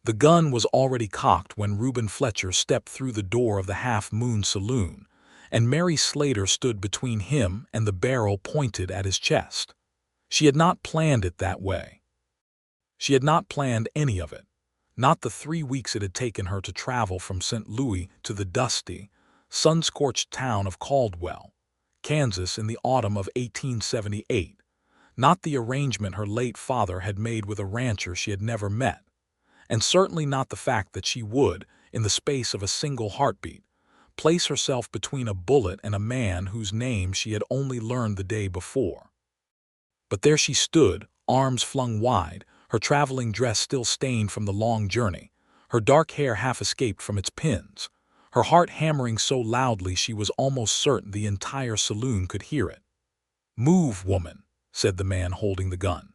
The gun was already cocked when Reuben Fletcher stepped through the door of the Half Moon Saloon, and Mary Slater stood between him and the barrel pointed at his chest. She had not planned it that way. She had not planned any of it. Not the 3 weeks it had taken her to travel from St. Louis to the dusty, sun-scorched town of Caldwell, Kansas in the autumn of 1878. Not the arrangement her late father had made with a rancher she had never met. And certainly not the fact that she would, in the space of a single heartbeat, place herself between a bullet and a man whose name she had only learned the day before. But there she stood, arms flung wide, her traveling dress still stained from the long journey, her dark hair half escaped from its pins, her heart hammering so loudly she was almost certain the entire saloon could hear it. "Move, woman," said the man holding the gun.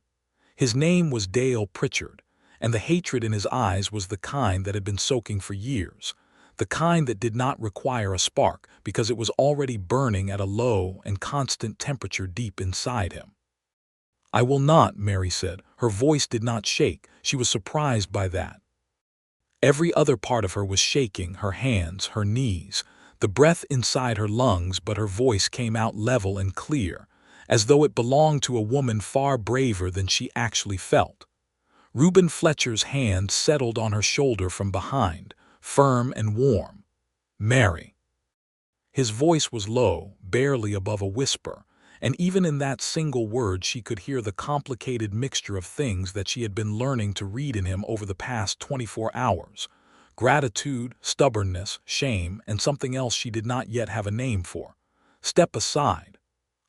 His name was Dale Pritchard, and the hatred in his eyes was the kind that had been soaking for years, the kind that did not require a spark because it was already burning at a low and constant temperature deep inside him. "I will not," Mary said. Her voice did not shake. She was surprised by that. Every other part of her was shaking, her hands, her knees, the breath inside her lungs, but her voice came out level and clear, as though it belonged to a woman far braver than she actually felt. Reuben Fletcher's hand settled on her shoulder from behind, firm and warm. "Mary." His voice was low, barely above a whisper, and even in that single word she could hear the complicated mixture of things that she had been learning to read in him over the past 24 hours. Gratitude, stubbornness, shame, and something else she did not yet have a name for. "Step aside."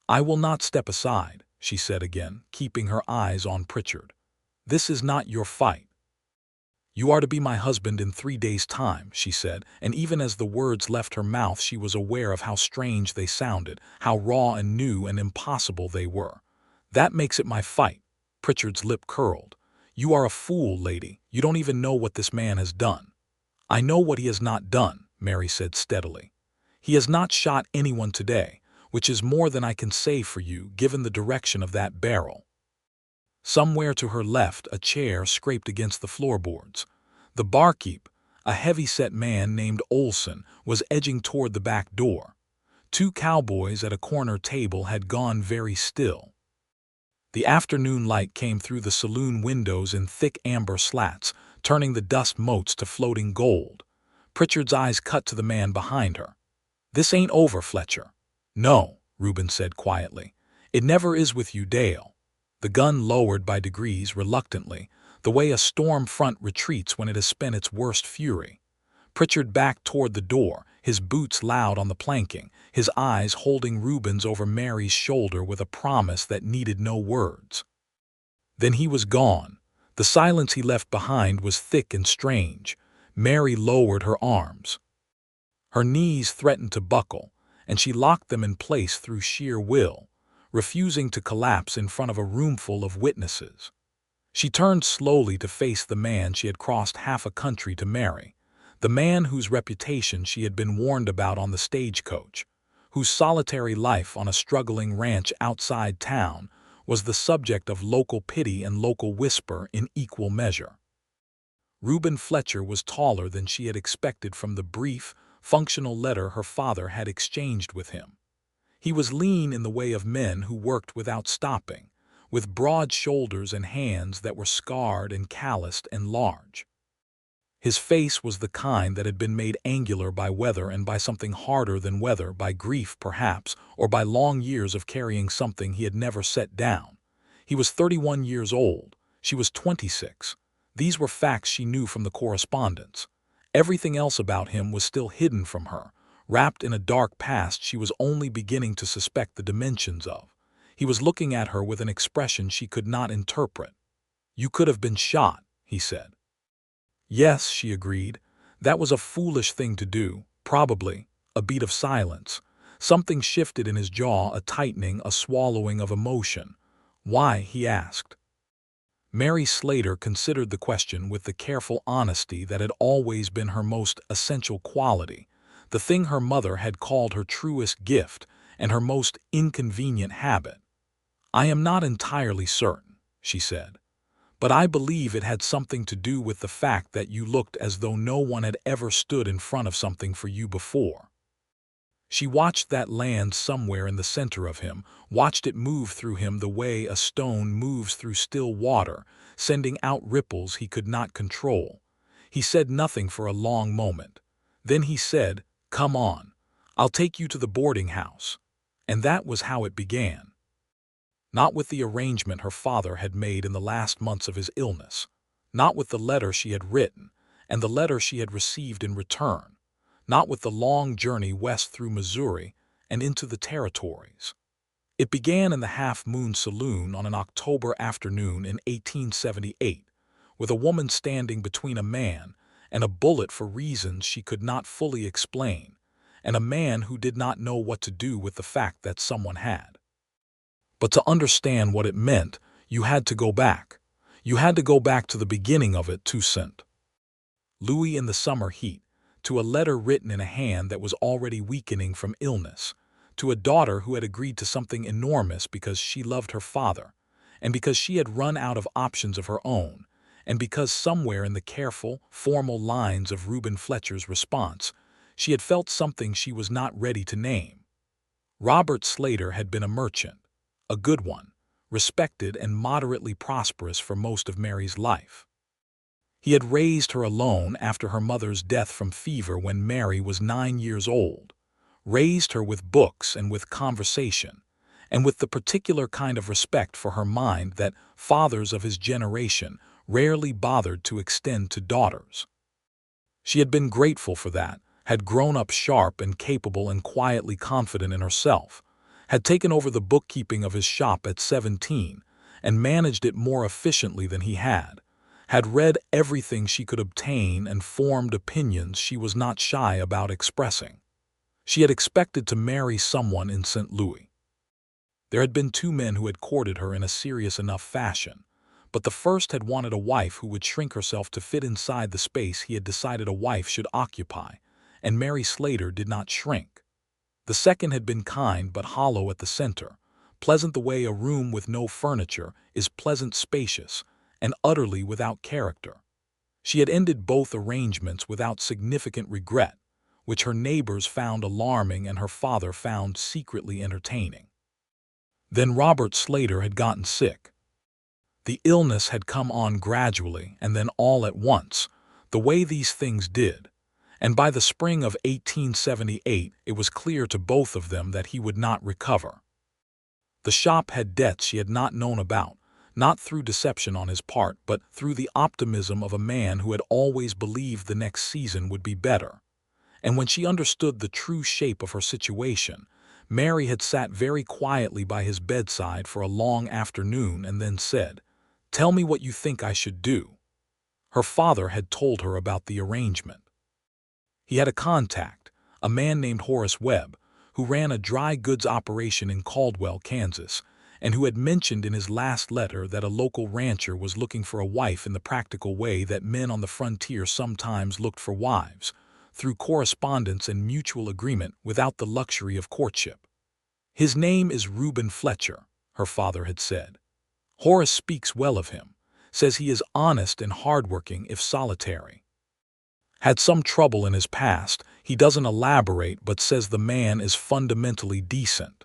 "I will not step aside," she said again, keeping her eyes on Pritchard. "This is not your fight." "You are to be my husband in 3 days' time," she said, and even as the words left her mouth she was aware of how strange they sounded, how raw and new and impossible they were. "That makes it my fight." Pritchard's lip curled. "You are a fool, lady. You don't even know what this man has done." "I know what he has not done," Mary said steadily. "He has not shot anyone today, which is more than I can say for you given the direction of that barrel." Somewhere to her left a chair scraped against the floorboards. The barkeep, a heavy-set man named Olson, was edging toward the back door. 2 cowboys at a corner table had gone very still. The afternoon light came through the saloon windows in thick amber slats, turning the dust motes to floating gold. Pritchard's eyes cut to the man behind her. "This ain't over, Fletcher." "No," Reuben said quietly. "It never is with you, Dale." The gun lowered by degrees, reluctantly, the way a storm front retreats when it has spent its worst fury. Pritchard backed toward the door, his boots loud on the planking, his eyes holding Reuben's over Mary's shoulder with a promise that needed no words. Then he was gone. The silence he left behind was thick and strange. Mary lowered her arms. Her knees threatened to buckle, and she locked them in place through sheer will, refusing to collapse in front of a roomful of witnesses. She turned slowly to face the man she had crossed half a country to marry, the man whose reputation she had been warned about on the stagecoach, whose solitary life on a struggling ranch outside town was the subject of local pity and local whisper in equal measure. Reuben Fletcher was taller than she had expected from the brief, functional letter her father had exchanged with him. He was lean in the way of men who worked without stopping, with broad shoulders and hands that were scarred and calloused and large. His face was the kind that had been made angular by weather and by something harder than weather, by grief perhaps, or by long years of carrying something he had never set down. He was 31 years old. She was 26. These were facts she knew from the correspondence. Everything else about him was still hidden from her, wrapped in a dark past she was only beginning to suspect the dimensions of. He was looking at her with an expression she could not interpret. "You could have been shot," he said. "Yes," she agreed. "That was a foolish thing to do, probably." A beat of silence. Something shifted in his jaw, a tightening, a swallowing of emotion. "Why?" he asked. Mary Slater considered the question with the careful honesty that had always been her most essential quality, the thing her mother had called her truest gift and her most inconvenient habit. "I am not entirely certain," she said. but I believe it had something to do with the fact that you looked as though no one had ever stood in front of something for you before. She watched that land somewhere in the center of him, watched it move through him the way a stone moves through still water, sending out ripples he could not control. He said nothing for a long moment. Then he said, "Come on. I'll take you to the boarding house." And that was how it began. Not with the arrangement her father had made in the last months of his illness, not with the letter she had written, and the letter she had received in return, not with the long journey west through Missouri and into the territories. It began in the Half Moon Saloon on an October afternoon in 1878, with a woman standing between a man and a bullet for reasons she could not fully explain, and a man who did not know what to do with the fact that someone had. But to understand what it meant, you had to go back. You had to go back to the beginning of it, to St. Louis in the summer heat, to a letter written in a hand that was already weakening from illness, to a daughter who had agreed to something enormous because she loved her father, and because she had run out of options of her own, and because somewhere in the careful, formal lines of Reuben Fletcher's response, she had felt something she was not ready to name. Robert Slater had been a merchant, a good one, respected and moderately prosperous for most of Mary's life. He had raised her alone after her mother's death from fever when Mary was 9 years old, raised her with books and with conversation, and with the particular kind of respect for her mind that fathers of his generation rarely bothered to extend to daughters. She had been grateful for that, had grown up sharp and capable and quietly confident in herself, had taken over the bookkeeping of his shop at 17 and managed it more efficiently than he had read everything she could obtain and formed opinions she was not shy about expressing. She had expected to marry someone in St. Louis. There had been 2 men who had courted her in a serious enough fashion, but the first had wanted a wife who would shrink herself to fit inside the space he had decided a wife should occupy, and Mary Slater did not shrink. The second had been kind but hollow at the center, pleasant the way a room with no furniture is pleasant, spacious, and utterly without character. She had ended both arrangements without significant regret, which her neighbors found alarming and her father found secretly entertaining. Then Robert Slater had gotten sick. The illness had come on gradually and then all at once, the way these things did, and by the spring of 1878 it was clear to both of them that he would not recover. The shop had debts she had not known about, not through deception on his part, but through the optimism of a man who had always believed the next season would be better. And when she understood the true shape of her situation, Mary had sat very quietly by his bedside for a long afternoon and then said, "Tell me what you think I should do." Her father had told her about the arrangement. He had a contact, a man named Horace Webb, who ran a dry goods operation in Caldwell, Kansas, and who had mentioned in his last letter that a local rancher was looking for a wife in the practical way that men on the frontier sometimes looked for wives, through correspondence and mutual agreement without the luxury of courtship. "His name is Reuben Fletcher," her father had said. "Horace speaks well of him, says he is honest and hardworking if solitary. Had some trouble in his past, he doesn't elaborate but says the man is fundamentally decent."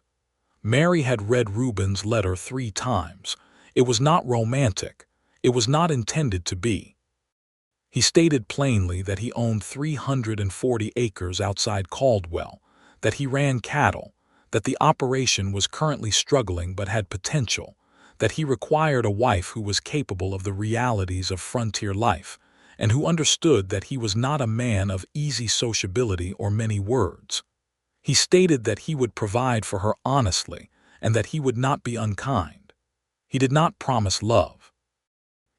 Mary had read Reuben's letter 3 times. It was not romantic. It was not intended to be. He stated plainly that he owned 340 acres outside Caldwell, that he ran cattle, that the operation was currently struggling but had potential, that he required a wife who was capable of the realities of frontier life, and who understood that he was not a man of easy sociability or many words. He stated that he would provide for her honestly and that he would not be unkind. He did not promise love.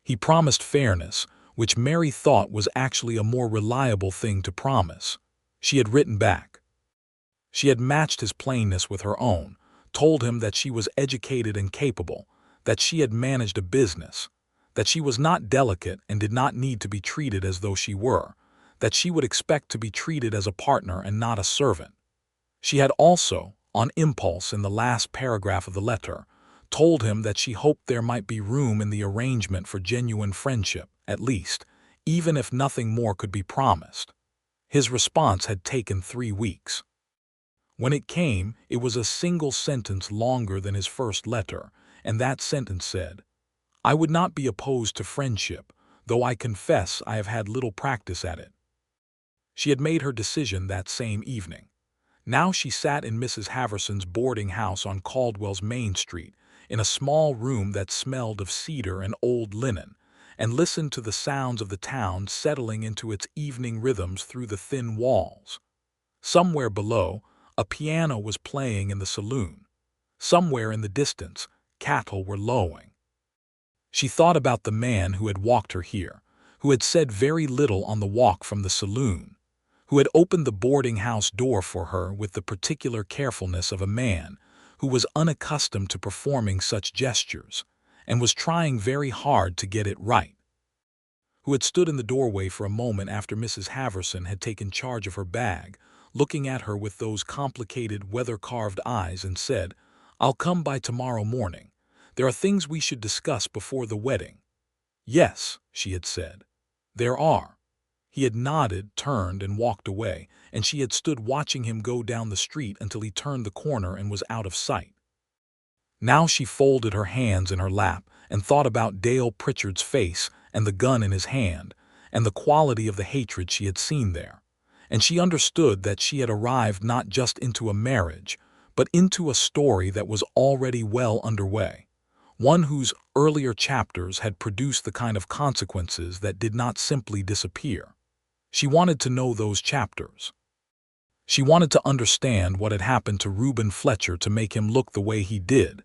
He promised fairness, which Mary thought was actually a more reliable thing to promise. She had written back. She had matched his plainness with her own, told him that she was educated and capable, that she had managed a business, that she was not delicate and did not need to be treated as though she were, that she would expect to be treated as a partner and not a servant. She had also, on impulse in the last paragraph of the letter, told him that she hoped there might be room in the arrangement for genuine friendship, at least, even if nothing more could be promised. His response had taken 3 weeks. When it came, it was a single sentence longer than his first letter, and that sentence said, "I would not be opposed to friendship, though I confess I have had little practice at it." She had made her decision that same evening. Now she sat in Mrs. Haverson's boarding house on Caldwell's Main Street, in a small room that smelled of cedar and old linen, and listened to the sounds of the town settling into its evening rhythms through the thin walls. Somewhere below, a piano was playing in the saloon. Somewhere in the distance, cattle were lowing. She thought about the man who had walked her here, who had said very little on the walk from the saloon, who had opened the boarding house door for her with the particular carefulness of a man who was unaccustomed to performing such gestures and was trying very hard to get it right, who had stood in the doorway for a moment after Mrs. Haverson had taken charge of her bag, looking at her with those complicated, weather-carved eyes and said, "I'll come by tomorrow morning. There are things we should discuss before the wedding." "Yes," she had said, "there are." He had nodded, turned, and walked away, and she had stood watching him go down the street until he turned the corner and was out of sight. Now she folded her hands in her lap and thought about Dale Pritchard's face and the gun in his hand, and the quality of the hatred she had seen there, and she understood that she had arrived not just into a marriage, but into a story that was already well underway, one whose earlier chapters had produced the kind of consequences that did not simply disappear. She wanted to know those chapters. She wanted to understand what had happened to Reuben Fletcher to make him look the way he did,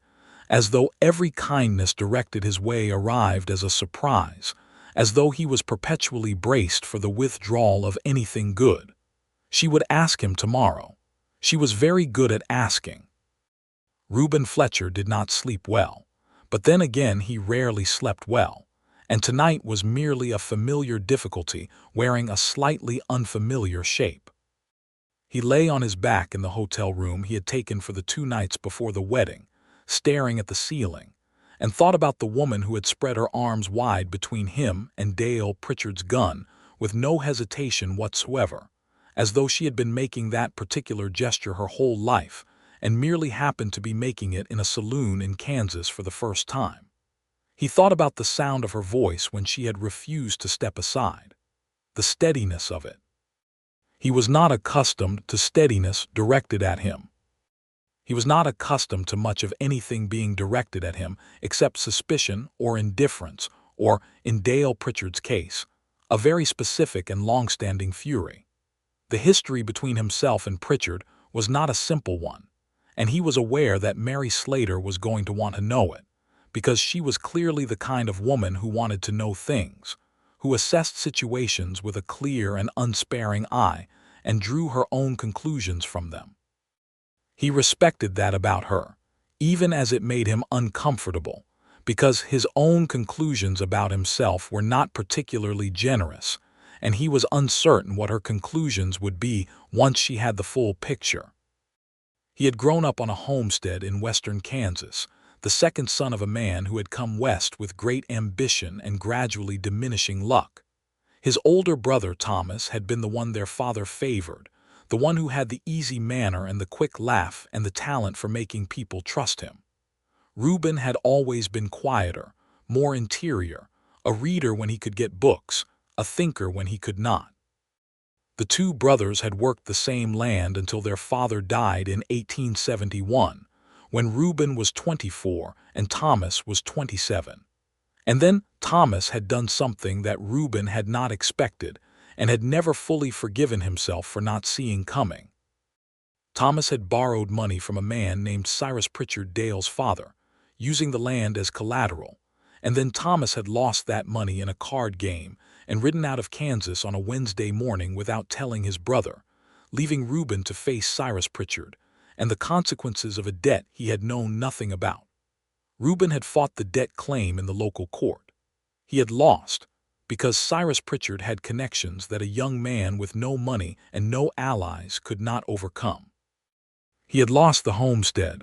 as though every kindness directed his way arrived as a surprise, as though he was perpetually braced for the withdrawal of anything good. She would ask him tomorrow. She was very good at asking. Reuben Fletcher did not sleep well, but then again he rarely slept well, and tonight was merely a familiar difficulty wearing a slightly unfamiliar shape. He lay on his back in the hotel room he had taken for the 2 nights before the wedding, staring at the ceiling, and thought about the woman who had spread her arms wide between him and Dale Pritchard's gun with no hesitation whatsoever, as though she had been making that particular gesture her whole life and merely happened to be making it in a saloon in Kansas for the first time. He thought about the sound of her voice when she had refused to step aside, the steadiness of it. He was not accustomed to steadiness directed at him. He was not accustomed to much of anything being directed at him except suspicion or indifference or, in Dale Pritchard's case, a very specific and long-standing fury. The history between himself and Pritchard was not a simple one, and he was aware that Mary Slater was going to want to know it, because she was clearly the kind of woman who wanted to know things, who assessed situations with a clear and unsparing eye and drew her own conclusions from them. He respected that about her, even as it made him uncomfortable, because his own conclusions about himself were not particularly generous, and he was uncertain what her conclusions would be once she had the full picture. He had grown up on a homestead in western Kansas, the second son of a man who had come west with great ambition and gradually diminishing luck. His older brother Thomas had been the one their father favored, the one who had the easy manner and the quick laugh and the talent for making people trust him. Reuben had always been quieter, more interior, a reader when he could get books, a thinker when he could not. The 2 brothers had worked the same land until their father died in 1871, when Reuben was 24 and Thomas was 27. And then Thomas had done something that Reuben had not expected and had never fully forgiven himself for not seeing coming. Thomas had borrowed money from a man named Cyrus Pritchard, Dale's father, using the land as collateral, and then Thomas had lost that money in a card game and ridden out of Kansas on a Wednesday morning without telling his brother, leaving Reuben to face Cyrus Pritchard and the consequences of a debt he had known nothing about. Reuben had fought the debt claim in the local court. He had lost, because Cyrus Pritchard had connections that a young man with no money and no allies could not overcome. He had lost the homestead.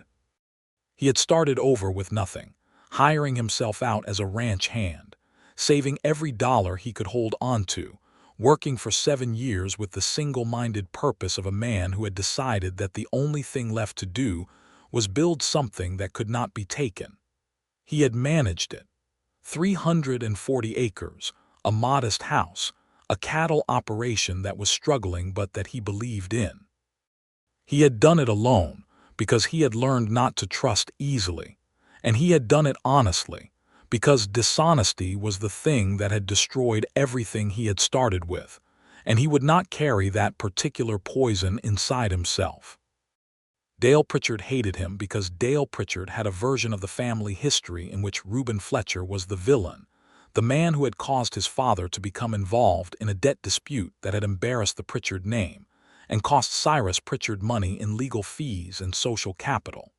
He had started over with nothing, hiring himself out as a ranch hand, saving every dollar he could hold on to, working for 7 years with the single-minded purpose of a man who had decided that the only thing left to do was build something that could not be taken. He had managed it. 340 acres, a modest house, a cattle operation that was struggling but that he believed in. He had done it alone because he had learned not to trust easily, and he had done it honestly because dishonesty was the thing that had destroyed everything he had started with, and he would not carry that particular poison inside himself. Dale Pritchard hated him because Dale Pritchard had a version of the family history in which Reuben Fletcher was the villain, the man who had caused his father to become involved in a debt dispute that had embarrassed the Pritchard name and cost Cyrus Pritchard money in legal fees and social capital.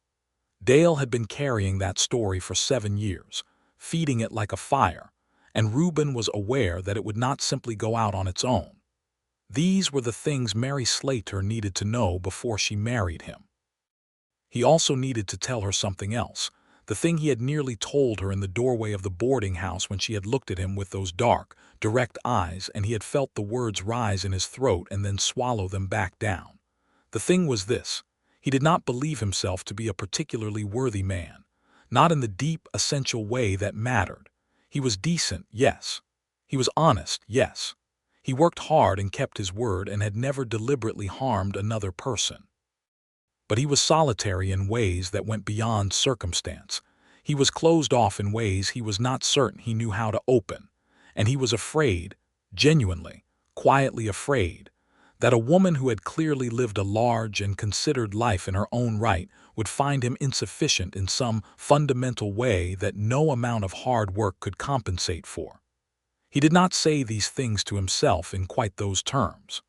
Dale had been carrying that story for 7 years, feeding it like a fire, and Reuben was aware that it would not simply go out on its own. These were the things Mary Slater needed to know before she married him. He also needed to tell her something else, the thing he had nearly told her in the doorway of the boarding house when she had looked at him with those dark, direct eyes and he had felt the words rise in his throat and then swallow them back down. The thing was this: he did not believe himself to be a particularly worthy man, not in the deep, essential way that mattered. He was decent, yes. He was honest, yes. He worked hard and kept his word and had never deliberately harmed another person. But he was solitary in ways that went beyond circumstance. He was closed off in ways he was not certain he knew how to open, and he was afraid, genuinely, quietly afraid, that a woman who had clearly lived a large and considered life in her own right would find him insufficient in some fundamental way that no amount of hard work could compensate for. He did not say these things to himself in quite those terms.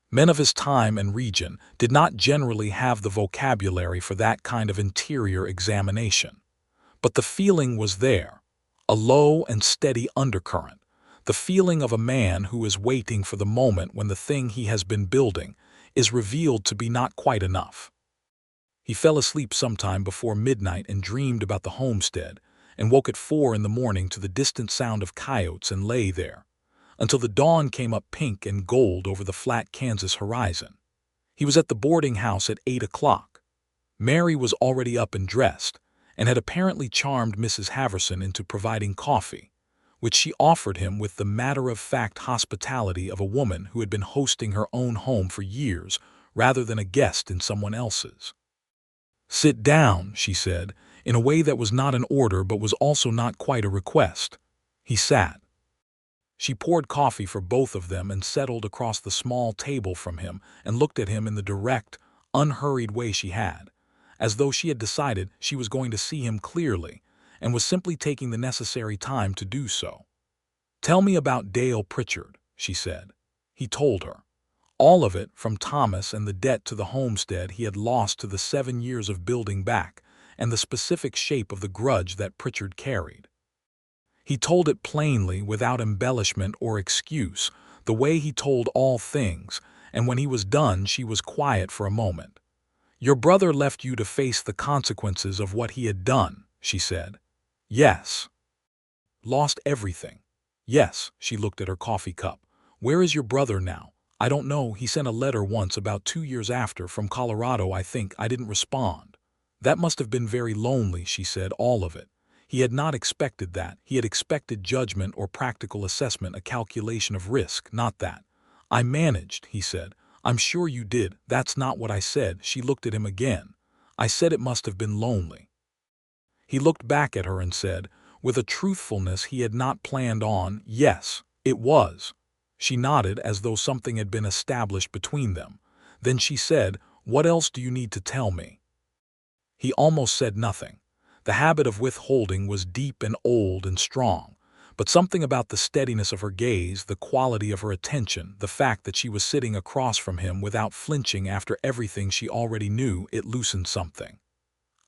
Men of his time and region did not generally have the vocabulary for that kind of interior examination. But the feeling was there, a low and steady undercurrent, the feeling of a man who is waiting for the moment when the thing he has been building is revealed to be not quite enough. He fell asleep sometime before midnight and dreamed about the homestead, and woke at 4 in the morning to the distant sound of coyotes and lay there, until the dawn came up pink and gold over the flat Kansas horizon. He was at the boarding house at 8 o'clock. Mary was already up and dressed, and had apparently charmed Mrs. Haverson into providing coffee, which she offered him with the matter-of-fact hospitality of a woman who had been hosting her own home for years rather than a guest in someone else's. "Sit down," she said, in a way that was not an order but was also not quite a request. He sat. She poured coffee for both of them and settled across the small table from him and looked at him in the direct, unhurried way she had, as though she had decided she was going to see him clearly and was simply taking the necessary time to do so. "Tell me about Dale Pritchard," she said. He told her. All of it, from Thomas and the debt to the homestead he had lost to the 7 years of building back, and the specific shape of the grudge that Pritchard carried. He told it plainly, without embellishment or excuse, the way he told all things, and when he was done she was quiet for a moment. "Your brother left you to face the consequences of what he had done," she said. "Yes." "Lost everything." "Yes." She looked at her coffee cup. "Where is your brother now?" "I don't know. He sent a letter once about 2 years after, from Colorado, I think. I didn't respond." "That must have been very lonely," she said, "all of it." He had not expected that. He had expected judgment or practical assessment, a calculation of risk, not that. "I managed," he said. "I'm sure you did." "That's not what I said." She looked at him again. "I said it must have been lonely." He looked back at her and said, with a truthfulness he had not planned on, "Yes, it was." She nodded as though something had been established between them. Then she said, "What else do you need to tell me?" He almost said nothing. The habit of withholding was deep and old and strong, but something about the steadiness of her gaze, the quality of her attention, the fact that she was sitting across from him without flinching after everything she already knew, it loosened something.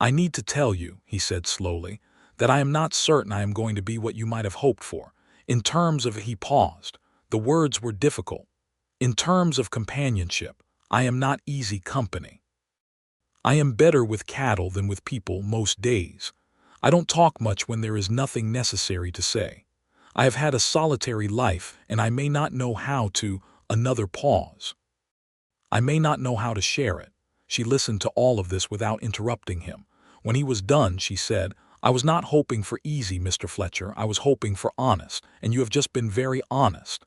"I need to tell you," he said slowly, "that I am not certain I am going to be what you might have hoped for. In terms of—" he paused. The words were difficult. "In terms of companionship, I am not easy company." I am better with cattle than with people most days. I don't talk much when there is nothing necessary to say. I have had a solitary life, and I may not know how to—" Another pause. "I may not know how to share it." She listened to all of this without interrupting him. When he was done, she said, "I was not hoping for easy, Mr. Fletcher. I was hoping for honest, and you have just been very honest."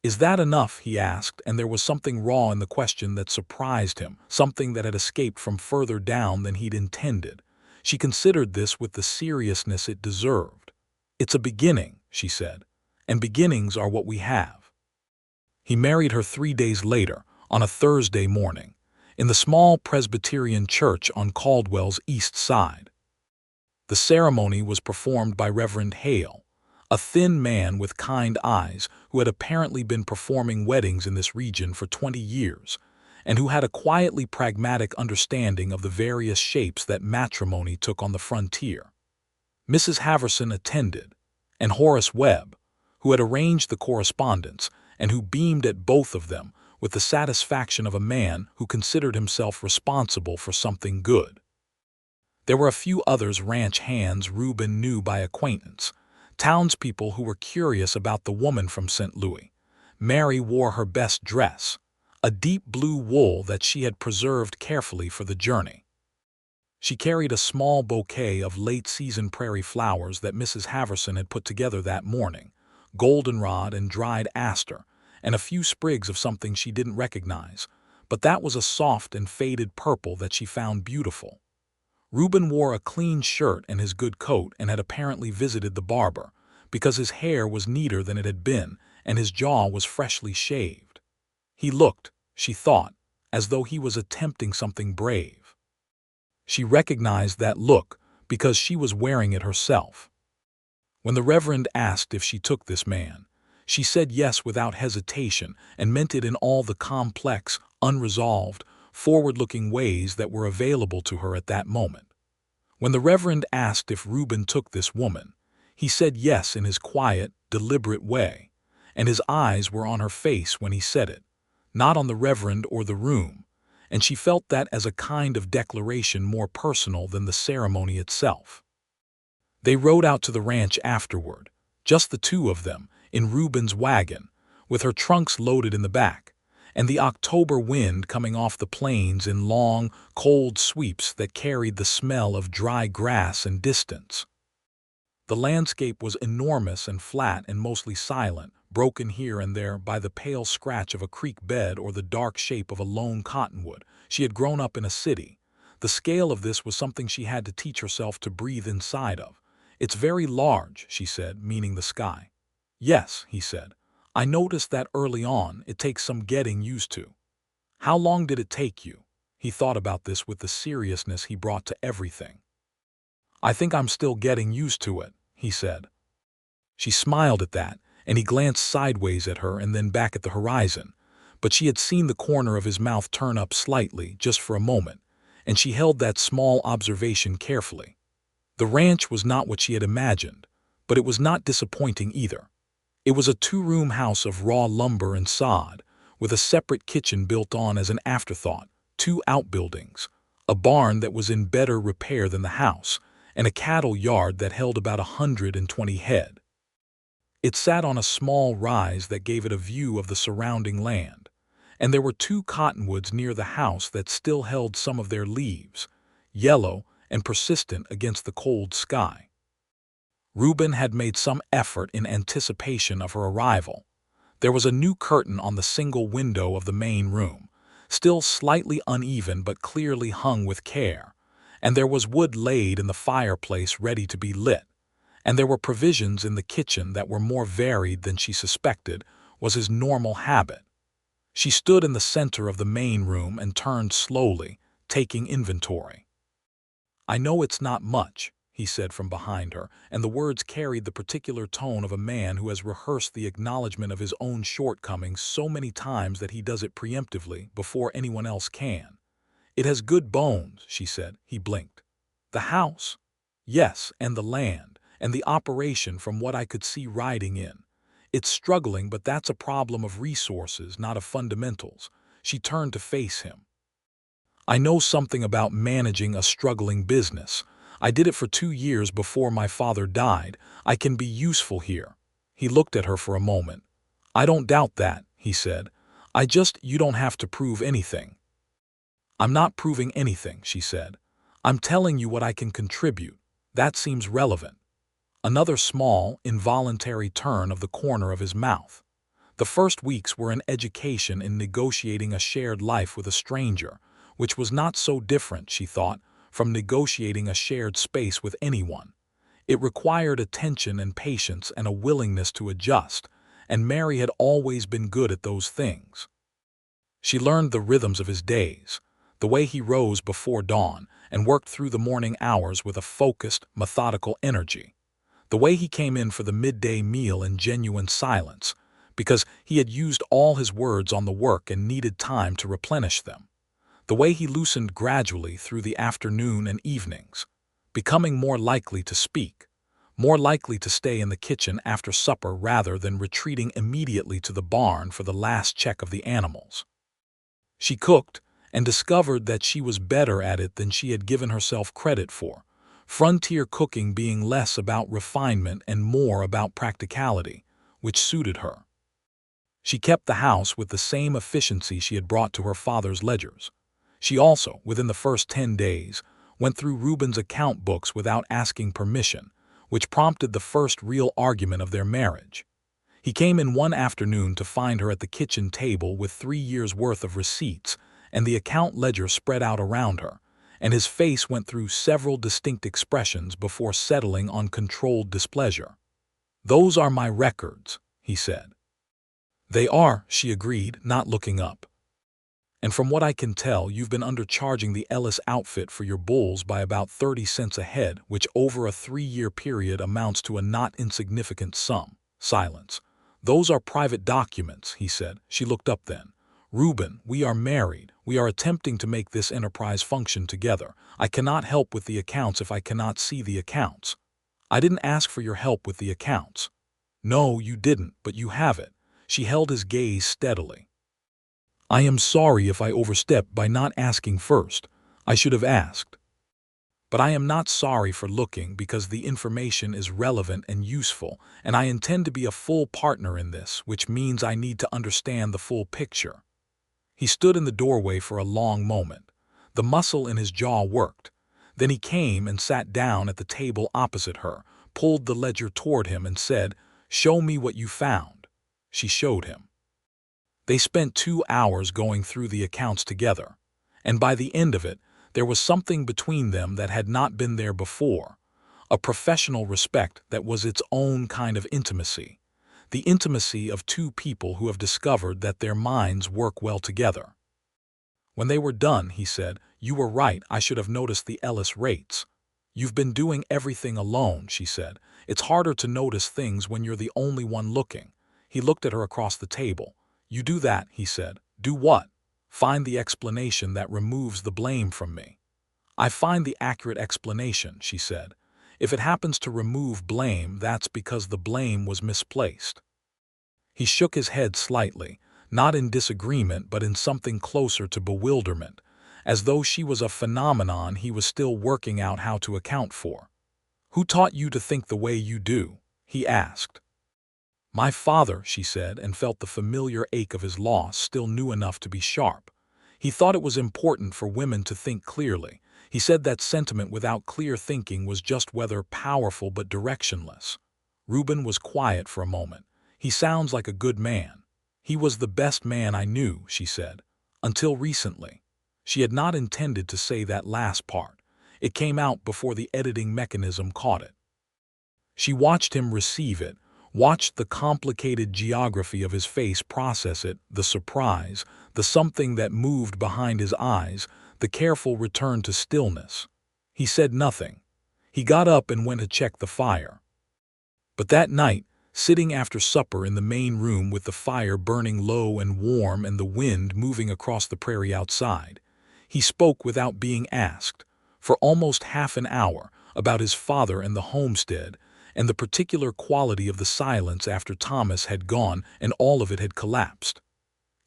"Is that enough?" he asked, and there was something raw in the question that surprised him, something that had escaped from further down than he'd intended. She considered this with the seriousness it deserved. "It's a beginning," she said, "and beginnings are what we have." He married her 3 days later, on a Thursday morning, in the small Presbyterian church on Caldwell's east side. The ceremony was performed by Reverend Hale, a thin man with kind eyes who had apparently been performing weddings in this region for 20 years, and who had a quietly pragmatic understanding of the various shapes that matrimony took on the frontier. Mrs. Haverson attended, and Horace Webb, who had arranged the correspondence and who beamed at both of them with the satisfaction of a man who considered himself responsible for something good. There were a few others ranch hands Reuben knew by acquaintance, townspeople who were curious about the woman from St. Louis. Mary wore her best dress, a deep blue wool that she had preserved carefully for the journey. She carried a small bouquet of late-season prairie flowers that Mrs. Haverson had put together that morning, goldenrod and dried aster, and a few sprigs of something she didn't recognize, but that was a soft and faded purple that she found beautiful. Reuben wore a clean shirt and his good coat and had apparently visited the barber, because his hair was neater than it had been and his jaw was freshly shaved. He looked, she thought, as though he was attempting something brave. She recognized that look because she was wearing it herself. When the Reverend asked if she took this man, she said yes without hesitation and meant it in all the complex, unresolved, forward-looking ways that were available to her at that moment. When the Reverend asked if Reuben took this woman, he said yes in his quiet, deliberate way, and his eyes were on her face when he said it, not on the Reverend or the room, and she felt that as a kind of declaration more personal than the ceremony itself. They rode out to the ranch afterward, just the two of them, in Reuben's wagon, with her trunks loaded in the back, and the October wind coming off the plains in long, cold sweeps that carried the smell of dry grass and distance. The landscape was enormous and flat and mostly silent, broken here and there by the pale scratch of a creek bed or the dark shape of a lone cottonwood. She had grown up in a city. The scale of this was something she had to teach herself to breathe inside of. "It's very large," she said, meaning the sky. "Yes," he said. "I noticed that early on. It takes some getting used to." "How long did it take you?" He thought about this with the seriousness he brought to everything. "I think I'm still getting used to it," he said. She smiled at that, and he glanced sideways at her and then back at the horizon, but she had seen the corner of his mouth turn up slightly, just for a moment, and she held that small observation carefully. The ranch was not what she had imagined, but it was not disappointing either. It was a 2-room house of raw lumber and sod, with a separate kitchen built on as an afterthought, 2 outbuildings, a barn that was in better repair than the house, and a cattle yard that held about 120 head. It sat on a small rise that gave it a view of the surrounding land, and there were 2 cottonwoods near the house that still held some of their leaves, yellow and persistent against the cold sky. Reuben had made some effort in anticipation of her arrival. There was a new curtain on the single window of the main room, still slightly uneven but clearly hung with care, and there was wood laid in the fireplace ready to be lit, and there were provisions in the kitchen that were more varied than she suspected was his normal habit. She stood in the center of the main room and turned slowly, taking inventory. "I know it's not much," he said from behind her, and the words carried the particular tone of a man who has rehearsed the acknowledgement of his own shortcomings so many times that he does it preemptively before anyone else can. "It has good bones," she said. He blinked. "The house?" "Yes, and the land, and the operation from what I could see riding in. It's struggling, but that's a problem of resources, not of fundamentals." She turned to face him. I know something about managing a struggling business. I did it for 2 years before my father died. I can be useful here." He looked at her for a moment. "I don't doubt that," he said. You don't have to prove anything." "I'm not proving anything," she said. "I'm telling you what I can contribute. That seems relevant." Another small, involuntary turn of the corner of his mouth. The first weeks were an education in negotiating a shared life with a stranger, which was not so different, she thought, from negotiating a shared space with anyone. It required attention and patience and a willingness to adjust, and Mary had always been good at those things. She learned the rhythms of his days, the way he rose before dawn and worked through the morning hours with a focused, methodical energy, the way he came in for the midday meal in genuine silence, because he had used all his words on the work and needed time to replenish them, the way he loosened gradually through the afternoon and evenings, becoming more likely to speak, more likely to stay in the kitchen after supper rather than retreating immediately to the barn for the last check of the animals. She cooked and discovered that she was better at it than she had given herself credit for, frontier cooking being less about refinement and more about practicality, which suited her. She kept the house with the same efficiency she had brought to her father's ledgers. She also, within the first 10 days, went through Reuben's account books without asking permission, which prompted the first real argument of their marriage. He came in one afternoon to find her at the kitchen table with 3 years' worth of receipts and the account ledger spread out around her, and his face went through several distinct expressions before settling on controlled displeasure. "Those are my records," he said. "They are," she agreed, not looking up. "And from what I can tell, you've been undercharging the Ellis outfit for your bulls by about 30 cents a head, which over a 3-year period amounts to a not insignificant sum." Silence. "Those are private documents," he said. She looked up then. "Reuben, we are married. We are attempting to make this enterprise function together. I cannot help with the accounts if I cannot see the accounts." "I didn't ask for your help with the accounts." "No, you didn't, but you have it." She held his gaze steadily. "I am sorry if I overstepped by not asking first. I should have asked. But I am not sorry for looking because the information is relevant and useful, and I intend to be a full partner in this, which means I need to understand the full picture." He stood in the doorway for a long moment. The muscle in his jaw worked. Then he came and sat down at the table opposite her, pulled the ledger toward him and said, "Show me what you found." She showed him. They spent 2 hours going through the accounts together, and by the end of it, there was something between them that had not been there before, a professional respect that was its own kind of intimacy, the intimacy of two people who have discovered that their minds work well together. When they were done, he said, "You were right, I should have noticed the Ellis rates." "You've been doing everything alone," she said. "It's harder to notice things when you're the only one looking." He looked at her across the table. "You do that," he said. "Do what?" "Find the explanation that removes the blame from me." "I find the accurate explanation," she said. "If it happens to remove blame, that's because the blame was misplaced." He shook his head slightly, not in disagreement but in something closer to bewilderment, as though she was a phenomenon he was still working out how to account for. "Who taught you to think the way you do?" he asked. "My father," she said, and felt the familiar ache of his loss still new enough to be sharp. He thought it was important for women to think clearly. He said that sentiment without clear thinking was just whether powerful but directionless. Reuben was quiet for a moment. "He sounds like a good man." "He was the best man I knew," she said. "Until recently." She had not intended to say that last part. It came out before the editing mechanism caught it. She watched him receive it, watched the complicated geography of his face process it, the surprise, the something that moved behind his eyes, the careful return to stillness. He said nothing. He got up and went to check the fire. But that night, sitting after supper in the main room with the fire burning low and warm and the wind moving across the prairie outside, he spoke without being asked, for almost half an hour, about his father and the homestead, and the particular quality of the silence after Thomas had gone and all of it had collapsed.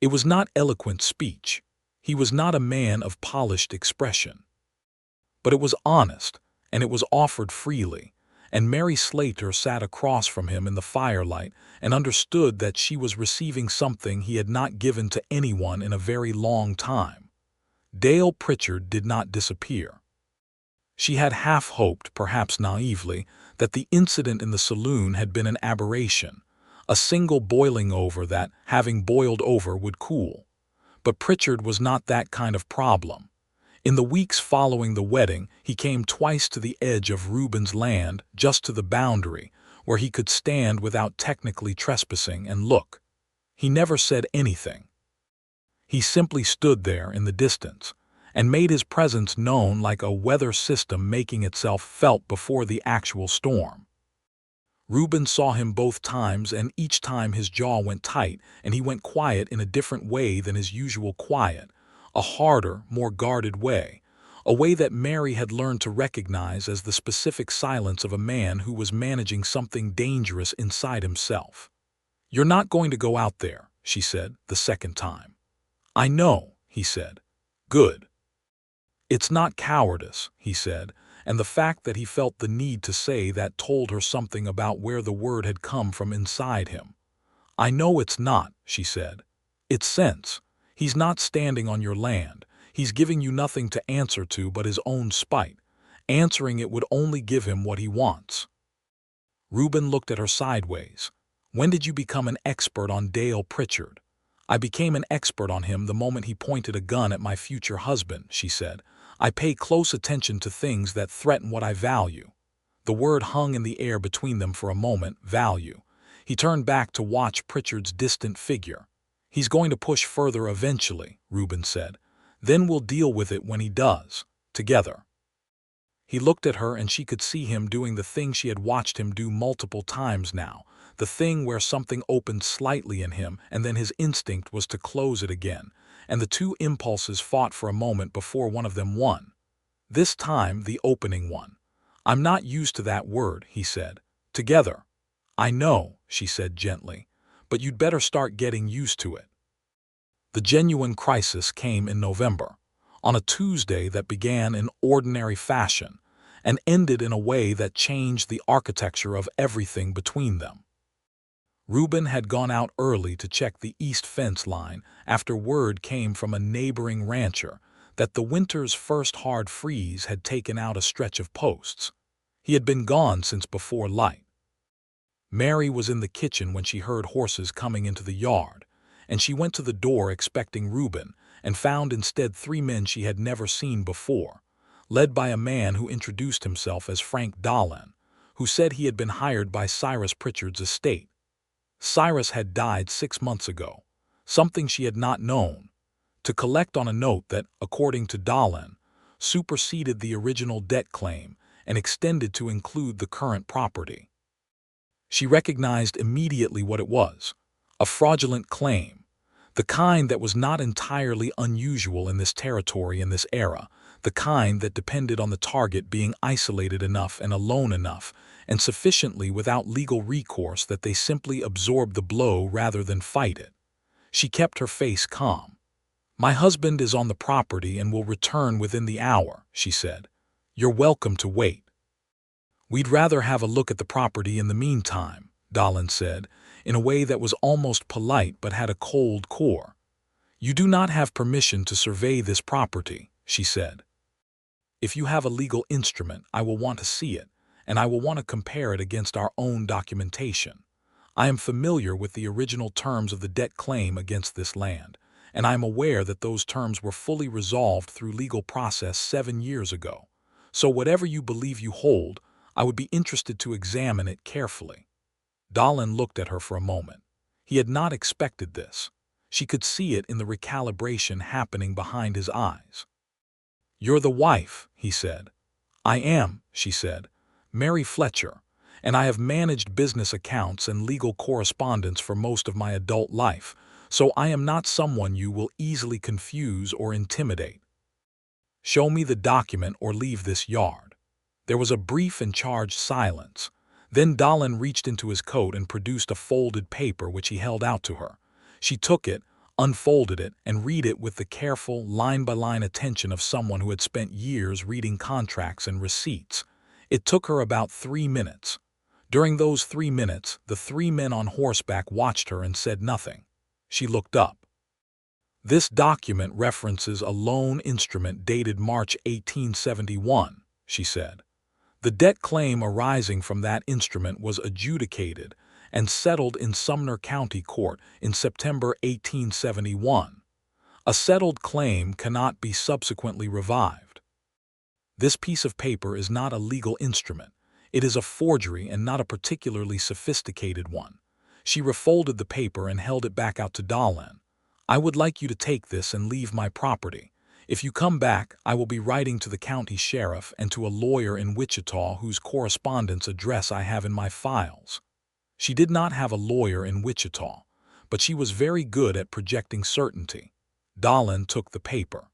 It was not eloquent speech. He was not a man of polished expression. But it was honest, and it was offered freely, and Mary Slater sat across from him in the firelight and understood that she was receiving something he had not given to anyone in a very long time. Dale Pritchard did not disappear. She had half hoped, perhaps naively, that the incident in the saloon had been an aberration, a single boiling over that, having boiled over, would cool. But Pritchard was not that kind of problem. In the weeks following the wedding, he came twice to the edge of Reuben's land, just to the boundary, where he could stand without technically trespassing and look. He never said anything. He simply stood there in the distance, and made his presence known like a weather system making itself felt before the actual storm. Reuben saw him both times, and each time his jaw went tight, and he went quiet in a different way than his usual quiet, a harder, more guarded way, a way that Mary had learned to recognize as the specific silence of a man who was managing something dangerous inside himself. "You're not going to go out there," she said the second time. "I know," he said. "Good." "It's not cowardice," he said, and the fact that he felt the need to say that told her something about where the word had come from inside him. "I know it's not," she said. "It's sense. He's not standing on your land. He's giving you nothing to answer to but his own spite. Answering it would only give him what he wants." Reuben looked at her sideways. "When did you become an expert on Dale Pritchard?" "I became an expert on him the moment he pointed a gun at my future husband," she said. "I pay close attention to things that threaten what I value." The word hung in the air between them for a moment, value. He turned back to watch Pritchard's distant figure. "He's going to push further eventually," Reuben said. "Then we'll deal with it when he does, together." He looked at her, and she could see him doing the thing she had watched him do multiple times now, the thing where something opened slightly in him and then his instinct was to close it again, and the two impulses fought for a moment before one of them won. This time the opening won. "I'm not used to that word," he said. "Together." "I know," she said gently, "but you'd better start getting used to it." The genuine crisis came in November, on a Tuesday that began in ordinary fashion and ended in a way that changed the architecture of everything between them. Reuben had gone out early to check the east fence line after word came from a neighboring rancher that the winter's first hard freeze had taken out a stretch of posts. He had been gone since before light. Mary was in the kitchen when she heard horses coming into the yard, and she went to the door expecting Reuben and found instead three men she had never seen before, led by a man who introduced himself as Frank Dolan, who said he had been hired by Cyrus Pritchard's estate. Cyrus had died 6 months ago, something she had not known, to collect on a note that, according to Dolan, superseded the original debt claim and extended to include the current property. She recognized immediately what it was, a fraudulent claim, the kind that was not entirely unusual in this territory in this era, the kind that depended on the target being isolated enough and alone enough, and sufficiently without legal recourse that they simply absorbed the blow rather than fight it. She kept her face calm. "My husband is on the property and will return within the hour," she said. "You're welcome to wait." "We'd rather have a look at the property in the meantime," Dolan said, in a way that was almost polite but had a cold core. "You do not have permission to survey this property," she said. "If you have a legal instrument, I will want to see it, and I will want to compare it against our own documentation. I am familiar with the original terms of the debt claim against this land, and I am aware that those terms were fully resolved through legal process 7 years ago. So whatever you believe you hold, I would be interested to examine it carefully." Dolan looked at her for a moment. He had not expected this. She could see it in the recalibration happening behind his eyes. "You're the wife," he said. "I am," she said, "Mary Fletcher, and I have managed business accounts and legal correspondence for most of my adult life, so I am not someone you will easily confuse or intimidate. Show me the document or leave this yard." There was a brief and charged silence. Then Dolan reached into his coat and produced a folded paper which he held out to her. She took it, unfolded it, and read it with the careful, line-by-line attention of someone who had spent years reading contracts and receipts. It took her about 3 minutes. During those 3 minutes, the 3 men on horseback watched her and said nothing. She looked up. "This document references a loan instrument dated March 1871, she said. "The debt claim arising from that instrument was adjudicated and settled in Sumner County Court in September 1871. A settled claim cannot be subsequently revived. This piece of paper is not a legal instrument. It is a forgery and not a particularly sophisticated one." She refolded the paper and held it back out to Dahlin. "I would like you to take this and leave my property. If you come back, I will be writing to the county sheriff and to a lawyer in Wichita whose correspondence address I have in my files." She did not have a lawyer in Wichita, but she was very good at projecting certainty. Dahlin took the paper.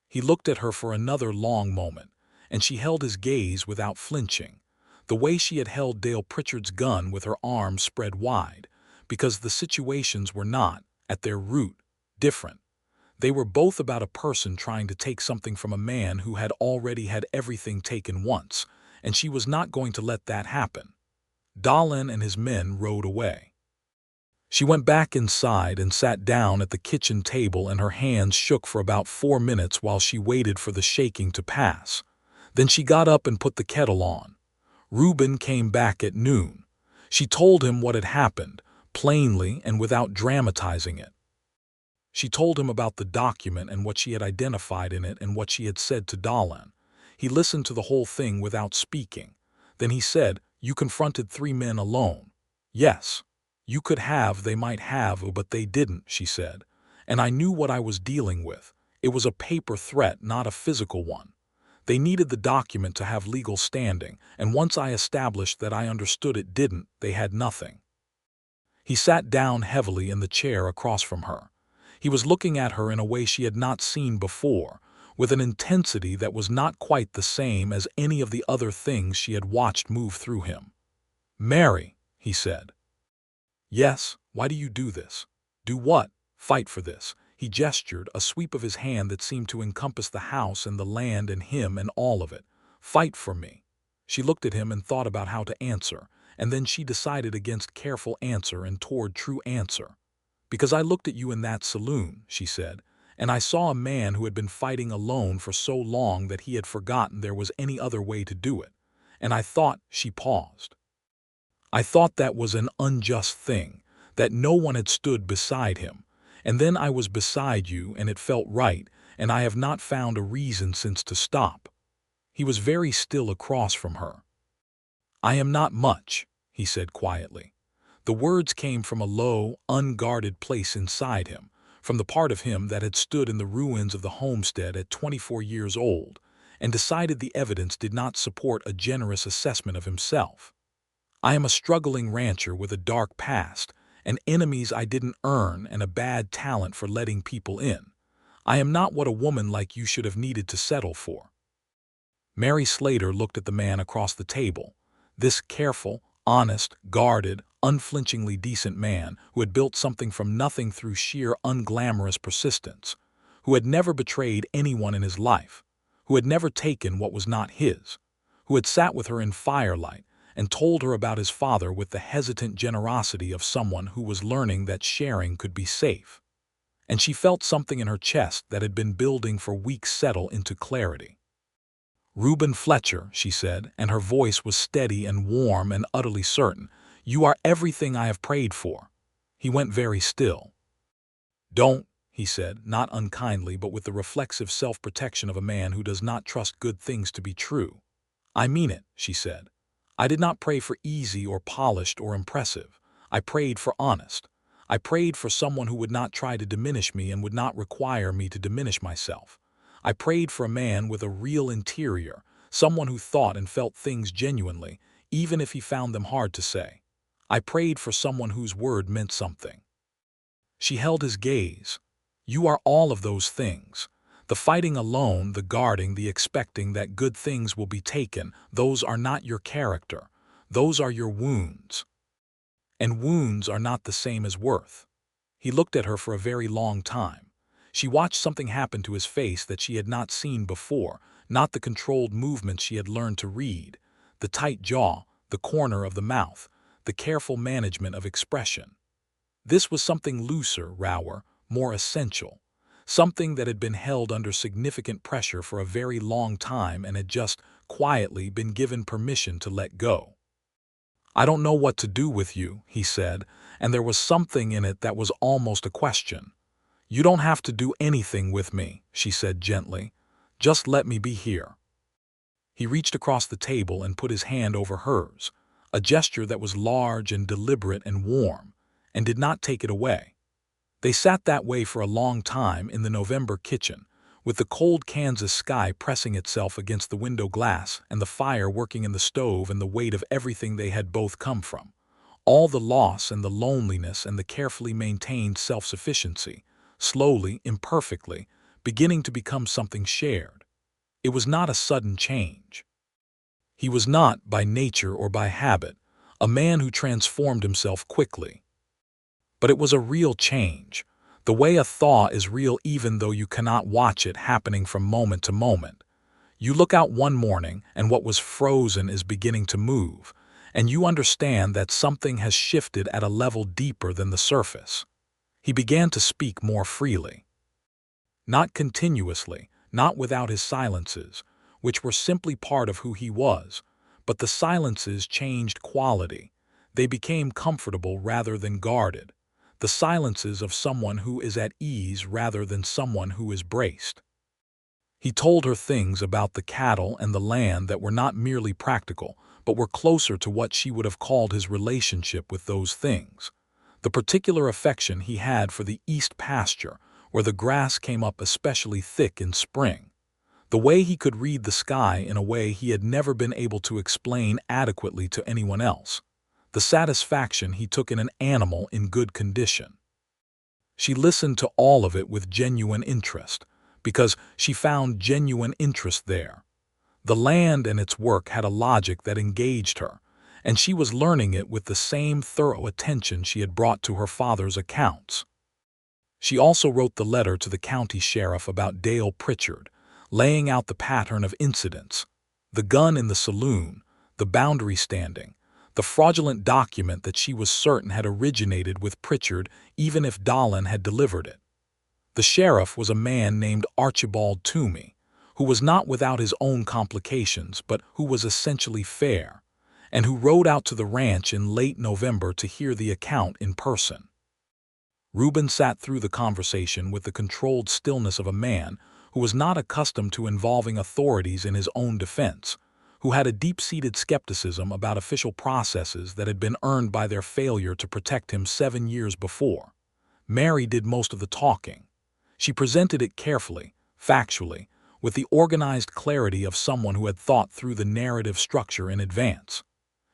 He looked at her for another long moment, and she held his gaze without flinching, the way she had held Dale Pritchard's gun with her arms spread wide, because the situations were not, at their root, different. They were both about a person trying to take something from a man who had already had everything taken once, and she was not going to let that happen. Dahlin and his men rode away. She went back inside and sat down at the kitchen table, and her hands shook for about 4 minutes while she waited for the shaking to pass. Then she got up and put the kettle on. Reuben came back at noon. She told him what had happened, plainly and without dramatizing it. She told him about the document and what she had identified in it and what she had said to Dahlin. He listened to the whole thing without speaking. Then he said, "You confronted 3 men alone." "Yes. You could have, they might have, but they didn't," she said. "And I knew what I was dealing with. It was a paper threat, not a physical one. They needed the document to have legal standing, and once I established that I understood it didn't, they had nothing." He sat down heavily in the chair across from her. He was looking at her in a way she had not seen before, with an intensity that was not quite the same as any of the other things she had watched move through him. "Mary," he said. "Yes, why do you do this?" "Do what?" "Fight for this." He gestured, a sweep of his hand that seemed to encompass the house and the land and him and all of it. "Fight for me." She looked at him and thought about how to answer, and then she decided against careful answer and toward true answer. "Because I looked at you in that saloon," she said, "and I saw a man who had been fighting alone for so long that he had forgotten there was any other way to do it. And I thought," she paused, "I thought that was an unjust thing, that no one had stood beside him. And then I was beside you, and it felt right, and I have not found a reason since to stop." He was very still across from her. "I am not much," he said quietly. The words came from a low, unguarded place inside him, from the part of him that had stood in the ruins of the homestead at 24 years old, and decided the evidence did not support a generous assessment of himself. "I am a struggling rancher with a dark past, and enemies I didn't earn, and a bad talent for letting people in. I am not what a woman like you should have needed to settle for." Mary Slater looked at the man across the table, this careful, honest, guarded, unflinchingly decent man who had built something from nothing through sheer unglamorous persistence, who had never betrayed anyone in his life, who had never taken what was not his, who had sat with her in firelight and told her about his father with the hesitant generosity of someone who was learning that sharing could be safe. And she felt something in her chest that had been building for weeks settle into clarity. "Reuben Fletcher," she said, and her voice was steady and warm and utterly certain, "you are everything I have prayed for." He went very still. "Don't," he said, not unkindly but with the reflexive self-protection of a man who does not trust good things to be true. "I mean it," she said. "I did not pray for easy or polished or impressive. I prayed for honest. I prayed for someone who would not try to diminish me and would not require me to diminish myself. I prayed for a man with a real interior, someone who thought and felt things genuinely, even if he found them hard to say. I prayed for someone whose word meant something." She held his gaze. "You are all of those things. The fighting alone, the guarding, the expecting that good things will be taken, those are not your character. Those are your wounds. And wounds are not the same as worth." He looked at her for a very long time. She watched something happen to his face that she had not seen before, not the controlled movements she had learned to read, the tight jaw, the corner of the mouth, the careful management of expression. This was something looser, rawer, more essential, something that had been held under significant pressure for a very long time and had just quietly been given permission to let go. "I don't know what to do with you," he said, and there was something in it that was almost a question. "You don't have to do anything with me," she said gently. "Just let me be here." He reached across the table and put his hand over hers, a gesture that was large and deliberate and warm, and did not take it away. They sat that way for a long time in the November kitchen, with the cold Kansas sky pressing itself against the window glass and the fire working in the stove and the weight of everything they had both come from. All the loss and the loneliness and the carefully maintained self-sufficiency, slowly, imperfectly, beginning to become something shared. It was not a sudden change. He was not, by nature or by habit, a man who transformed himself quickly. But it was a real change, the way a thaw is real even though you cannot watch it happening from moment to moment. You look out one morning and what was frozen is beginning to move, and you understand that something has shifted at a level deeper than the surface. He began to speak more freely. Not continuously, not without his silences, which were simply part of who he was, but the silences changed quality. They became comfortable rather than guarded. The silences of someone who is at ease rather than someone who is braced. He told her things about the cattle and the land that were not merely practical, but were closer to what she would have called his relationship with those things. The particular affection he had for the east pasture, where the grass came up especially thick in spring. The way he could read the sky in a way he had never been able to explain adequately to anyone else. The satisfaction he took in an animal in good condition. She listened to all of it with genuine interest, because she found genuine interest there. The land and its work had a logic that engaged her, and she was learning it with the same thorough attention she had brought to her father's accounts. She also wrote the letter to the county sheriff about Dale Pritchard, laying out the pattern of incidents, the gun in the saloon, the boundary standing, the fraudulent document that she was certain had originated with Pritchard even if Dahlin had delivered it. The sheriff was a man named Archibald Toomey, who was not without his own complications but who was essentially fair, and who rode out to the ranch in late November to hear the account in person. Reuben sat through the conversation with the controlled stillness of a man who was not accustomed to involving authorities in his own defense, who had a deep-seated skepticism about official processes that had been earned by their failure to protect him 7 years before. Mary did most of the talking. She presented it carefully, factually, with the organized clarity of someone who had thought through the narrative structure in advance.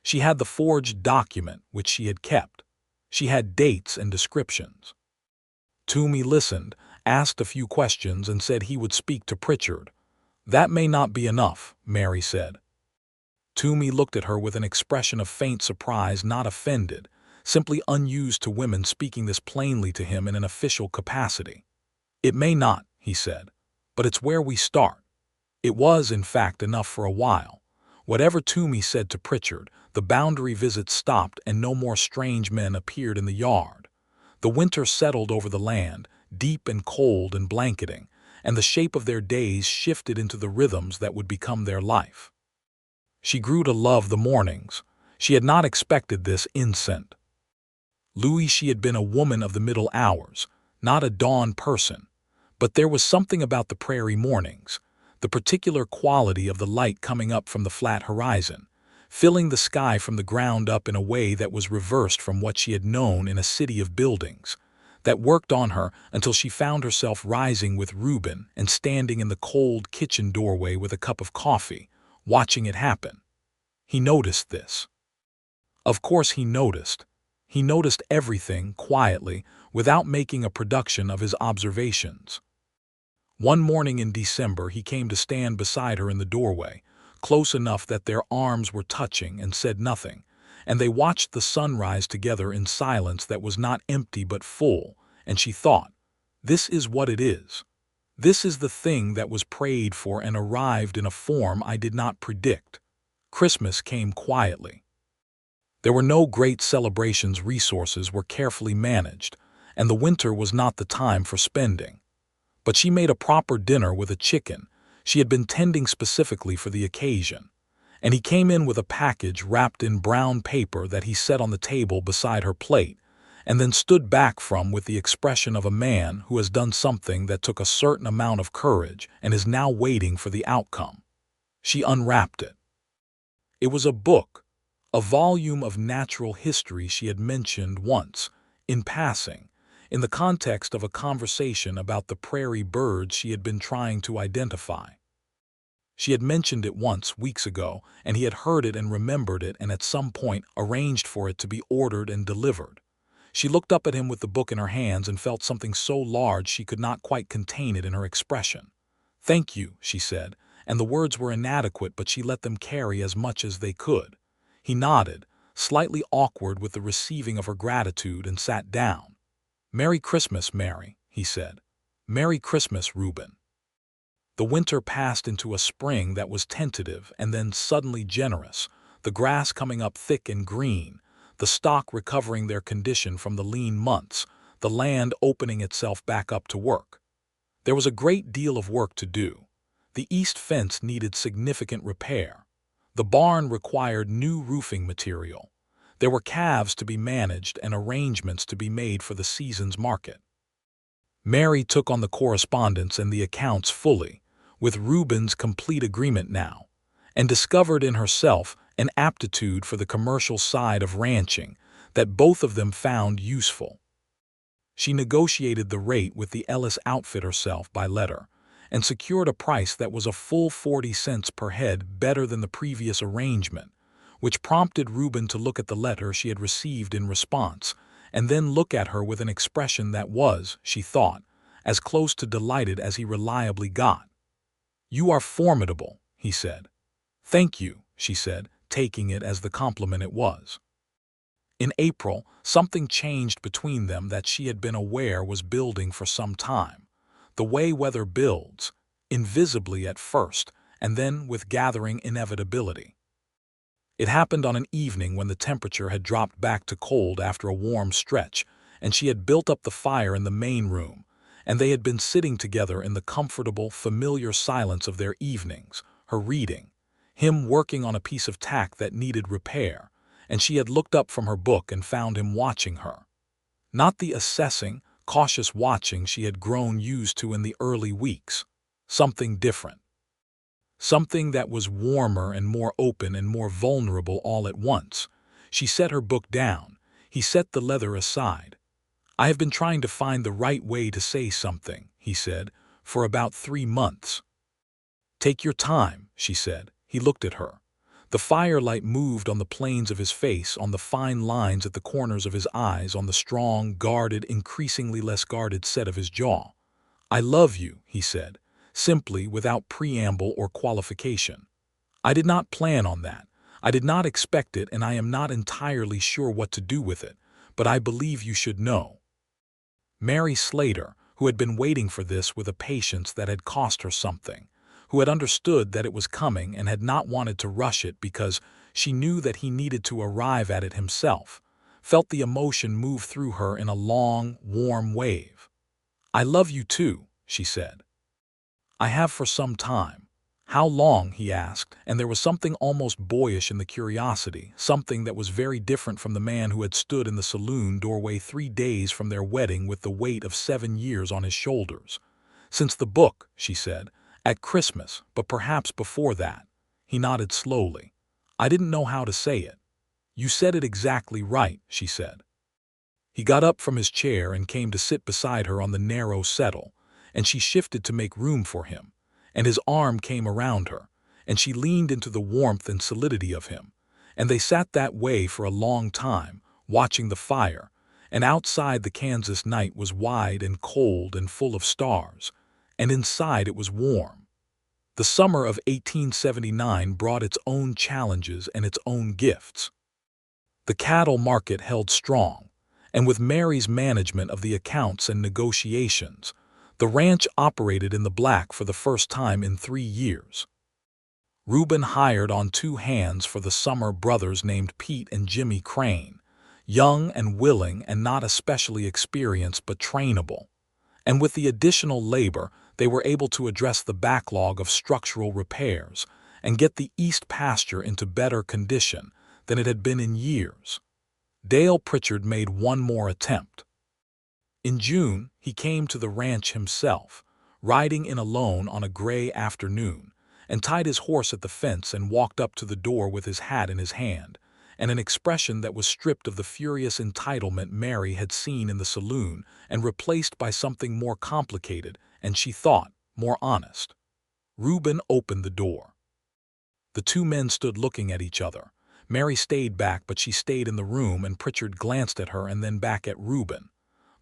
She had the forged document, which she had kept. She had dates and descriptions. Toomey listened, asked a few questions, and said he would speak to Pritchard. "That may not be enough," Mary said. Toomey looked at her with an expression of faint surprise, not offended, simply unused to women speaking this plainly to him in an official capacity. "It may not," he said, "but it's where we start." It was, in fact, enough for a while. Whatever Toomey said to Pritchard, the boundary visits stopped and no more strange men appeared in the yard. The winter settled over the land, deep and cold and blanketing, and the shape of their days shifted into the rhythms that would become their life. She grew to love the mornings. She had not expected this instant. Louis, she had been a woman of the middle hours, not a dawn person. But there was something about the prairie mornings, the particular quality of the light coming up from the flat horizon, filling the sky from the ground up in a way that was reversed from what she had known in a city of buildings, that worked on her until she found herself rising with Reuben and standing in the cold kitchen doorway with a cup of coffee, watching it happen. He noticed this. Of course he noticed. He noticed everything quietly, without making a production of his observations. One morning in December he came to stand beside her in the doorway, close enough that their arms were touching, and said nothing, and they watched the sun rise together in silence that was not empty but full, and she thought, "This is what it is. This is the thing that was prayed for and arrived in a form I did not predict." Christmas came quietly. There were no great celebrations, resources were carefully managed, and the winter was not the time for spending. But she made a proper dinner with a chicken she had been tending specifically for the occasion, and he came in with a package wrapped in brown paper that he set on the table beside her plate, and then stood back from with the expression of a man who has done something that took a certain amount of courage and is now waiting for the outcome. She unwrapped it. It was a book, a volume of natural history she had mentioned once, in passing, in the context of a conversation about the prairie birds she had been trying to identify. She had mentioned it once, weeks ago, and he had heard it and remembered it and at some point arranged for it to be ordered and delivered. She looked up at him with the book in her hands and felt something so large she could not quite contain it in her expression. "Thank you," she said, and the words were inadequate, but she let them carry as much as they could. He nodded, slightly awkward with the receiving of her gratitude, and sat down. "Merry Christmas, Mary," he said. "Merry Christmas, Reuben." The winter passed into a spring that was tentative and then suddenly generous, the grass coming up thick and green, the stock recovering their condition from the lean months, the land opening itself back up to work. There was a great deal of work to do. The east fence needed significant repair. The barn required new roofing material. There were calves to be managed and arrangements to be made for the season's market. Mary took on the correspondence and the accounts fully, with Reuben's complete agreement now, and discovered in herself an aptitude for the commercial side of ranching that both of them found useful. She negotiated the rate with the Ellis outfit herself by letter, and secured a price that was a full 40 cents per head better than the previous arrangement, which prompted Reuben to look at the letter she had received in response, and then look at her with an expression that was, she thought, as close to delighted as he reliably got. "You are formidable," he said. "Thank you," she said, taking it as the compliment it was. In April, something changed between them that she had been aware was building for some time, the way weather builds, invisibly at first, and then with gathering inevitability. It happened on an evening when the temperature had dropped back to cold after a warm stretch, and she had built up the fire in the main room, and they had been sitting together in the comfortable, familiar silence of their evenings, her reading, him working on a piece of tack that needed repair, and she had looked up from her book and found him watching her. Not the assessing, cautious watching she had grown used to in the early weeks. Something different. Something that was warmer and more open and more vulnerable all at once. She set her book down. He set the leather aside. "I have been trying to find the right way to say something," he said, "for about 3 months." "Take your time," she said. He looked at her. The firelight moved on the planes of his face, on the fine lines at the corners of his eyes, on the strong, guarded, increasingly less guarded set of his jaw. "I love you," he said, simply, without preamble or qualification. "I did not plan on that. I did not expect it, and I am not entirely sure what to do with it, but I believe you should know." Mary Slater, who had been waiting for this with a patience that had cost her something, who had understood that it was coming and had not wanted to rush it because she knew that he needed to arrive at it himself, felt the emotion move through her in a long, warm wave. "I love you too," she said. "I have for some time." "How long?" he asked, and there was something almost boyish in the curiosity, something that was very different from the man who had stood in the saloon doorway 3 days from their wedding with the weight of 7 years on his shoulders. "Since the book," she said. "At Christmas, but perhaps before that." He nodded slowly. "I didn't know how to say it." "You said it exactly right," she said. He got up from his chair and came to sit beside her on the narrow settle, and she shifted to make room for him, and his arm came around her, and she leaned into the warmth and solidity of him, and they sat that way for a long time, watching the fire, and outside the Kansas night was wide and cold and full of stars, and inside it was warm. The summer of 1879 brought its own challenges and its own gifts. The cattle market held strong, and with Mary's management of the accounts and negotiations, the ranch operated in the black for the first time in 3 years. Reuben hired on 2 hands for the summer brothers named Pete and Jimmy Crane, young and willing and not especially experienced but trainable. And with the additional labor, they were able to address the backlog of structural repairs and get the east pasture into better condition than it had been in years. Dale Pritchard made one more attempt. In June, he came to the ranch himself, riding in alone on a gray afternoon, and tied his horse at the fence and walked up to the door with his hat in his hand, and an expression that was stripped of the furious entitlement Mary had seen in the saloon and replaced by something more complicated and, she thought, more honest. Reuben opened the door. The 2 men stood looking at each other. Mary stayed back, but she stayed in the room, and Pritchard glanced at her and then back at Reuben.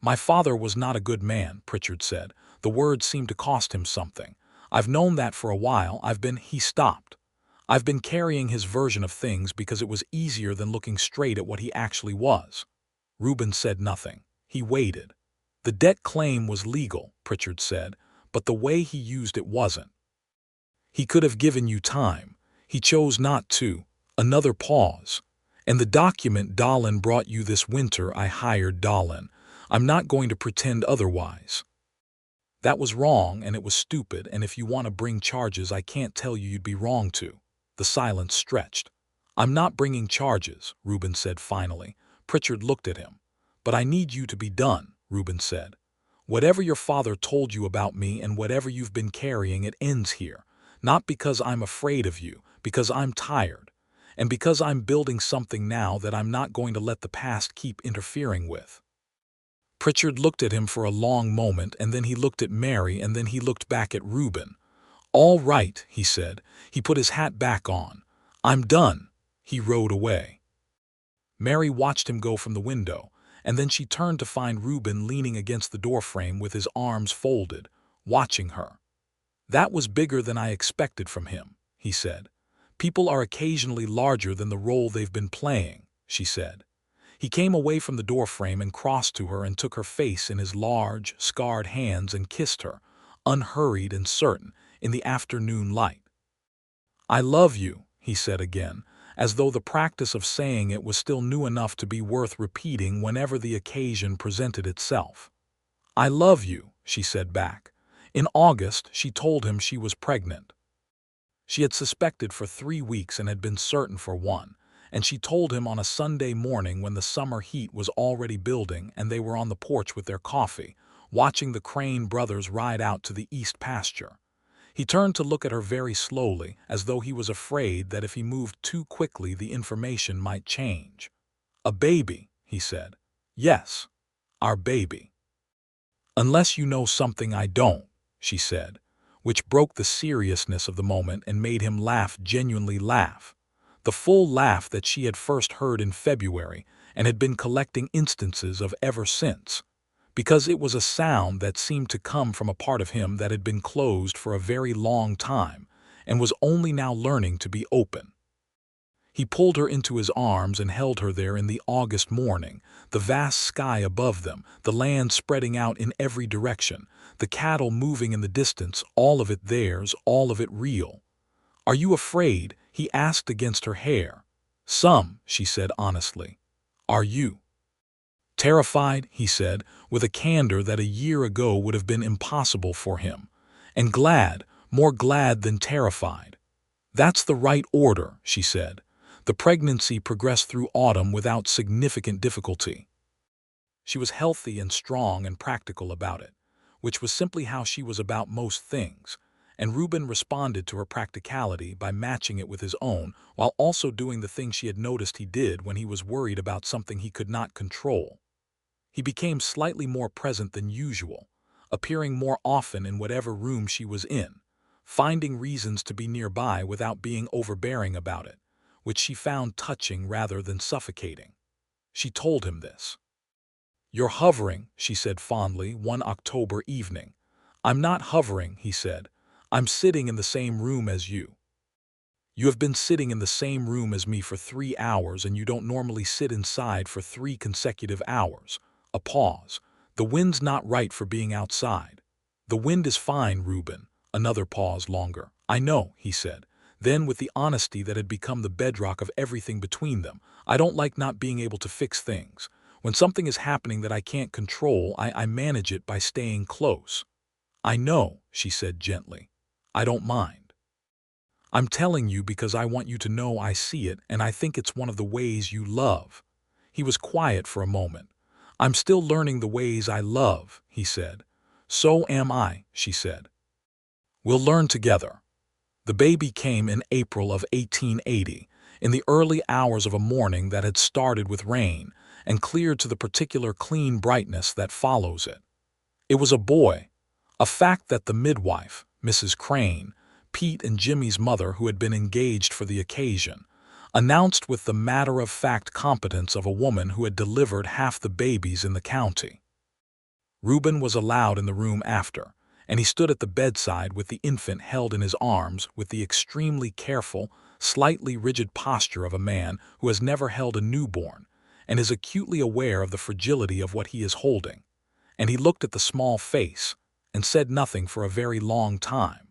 "My father was not a good man," Pritchard said. The words seemed to cost him something. "I've known that for a while. He stopped. "I've been carrying his version of things because it was easier than looking straight at what he actually was." Reuben said nothing. He waited. "The debt claim was legal," Pritchard said, "but the way he used it wasn't. He could have given you time. He chose not to." Another pause. "And the document Dahlin brought you this winter, I hired Dahlin. I'm not going to pretend otherwise. That was wrong, and it was stupid, and if you want to bring charges, I can't tell you you'd be wrong to." The silence stretched. "I'm not bringing charges," Reuben said finally. Pritchard looked at him. "But I need you to be done," Reuben said. "Whatever your father told you about me and whatever you've been carrying, it ends here. Not because I'm afraid of you, because I'm tired. And because I'm building something now that I'm not going to let the past keep interfering with." Pritchard looked at him for a long moment, and then he looked at Mary, and then he looked back at Reuben. "All right," he said. He put his hat back on. "I'm done." He rode away. Mary watched him go from the window, and then she turned to find Reuben leaning against the doorframe with his arms folded, watching her. "That was bigger than I expected from him," he said. "People are occasionally larger than the role they've been playing," she said. He came away from the doorframe and crossed to her and took her face in his large, scarred hands and kissed her, unhurried and certain, in the afternoon light. "I love you," he said again, as though the practice of saying it was still new enough to be worth repeating whenever the occasion presented itself. "I love you," she said back. In August, she told him she was pregnant. She had suspected for 3 weeks and had been certain for 1, and she told him on a Sunday morning when the summer heat was already building and they were on the porch with their coffee, watching the Crane brothers ride out to the east pasture. He turned to look at her very slowly, as though he was afraid that if he moved too quickly the information might change. "A baby," he said. "Yes, our baby." "Unless you know something I don't," she said, which broke the seriousness of the moment and made him laugh, genuinely laugh. The full laugh that she had first heard in February and had been collecting instances of ever since, because it was a sound that seemed to come from a part of him that had been closed for a very long time and was only now learning to be open. He pulled her into his arms and held her there in the August morning, the vast sky above them, the land spreading out in every direction, the cattle moving in the distance, all of it theirs, all of it real. "Are you afraid?" he asked against her hair. "Some," she said honestly. "Are you?" "Terrified," he said, with a candor that a year ago would have been impossible for him. "And glad, more glad than terrified." "That's the right order," she said. The pregnancy progressed through autumn without significant difficulty. She was healthy and strong and practical about it, which was simply how she was about most things, and Reuben responded to her practicality by matching it with his own, while also doing the thing she had noticed he did when he was worried about something he could not control. He became slightly more present than usual, appearing more often in whatever room she was in, finding reasons to be nearby without being overbearing about it, which she found touching rather than suffocating. She told him this. "You're hovering," she said fondly one October evening. "I'm not hovering," he said. "I'm sitting in the same room as you." You have been sitting in the same room as me for 3 hours, and you don't normally sit inside for 3 consecutive hours. A pause. The wind's not right for being outside. The wind is fine, Reuben. Another pause longer. I know, he said. Then, with the honesty that had become the bedrock of everything between them, I don't like not being able to fix things. When something is happening that I can't control, I manage it by staying close. I know, she said gently. I don't mind. I'm telling you because I want you to know I see it, and I think it's one of the ways you love. He was quiet for a moment. I'm still learning the ways I love, he said. So am I, she said. We'll learn together. The baby came in April of 1880, in the early hours of a morning that had started with rain and cleared to the particular clean brightness that follows it. It was a boy, a fact that the midwife, Mrs. Crane, Pete and Jimmy's mother, who had been engaged for the occasion, announced with the matter-of-fact competence of a woman who had delivered half the babies in the county. Reuben was allowed in the room after, and he stood at the bedside with the infant held in his arms with the extremely careful, slightly rigid posture of a man who has never held a newborn and is acutely aware of the fragility of what he is holding. And he looked at the small face and said nothing for a very long time.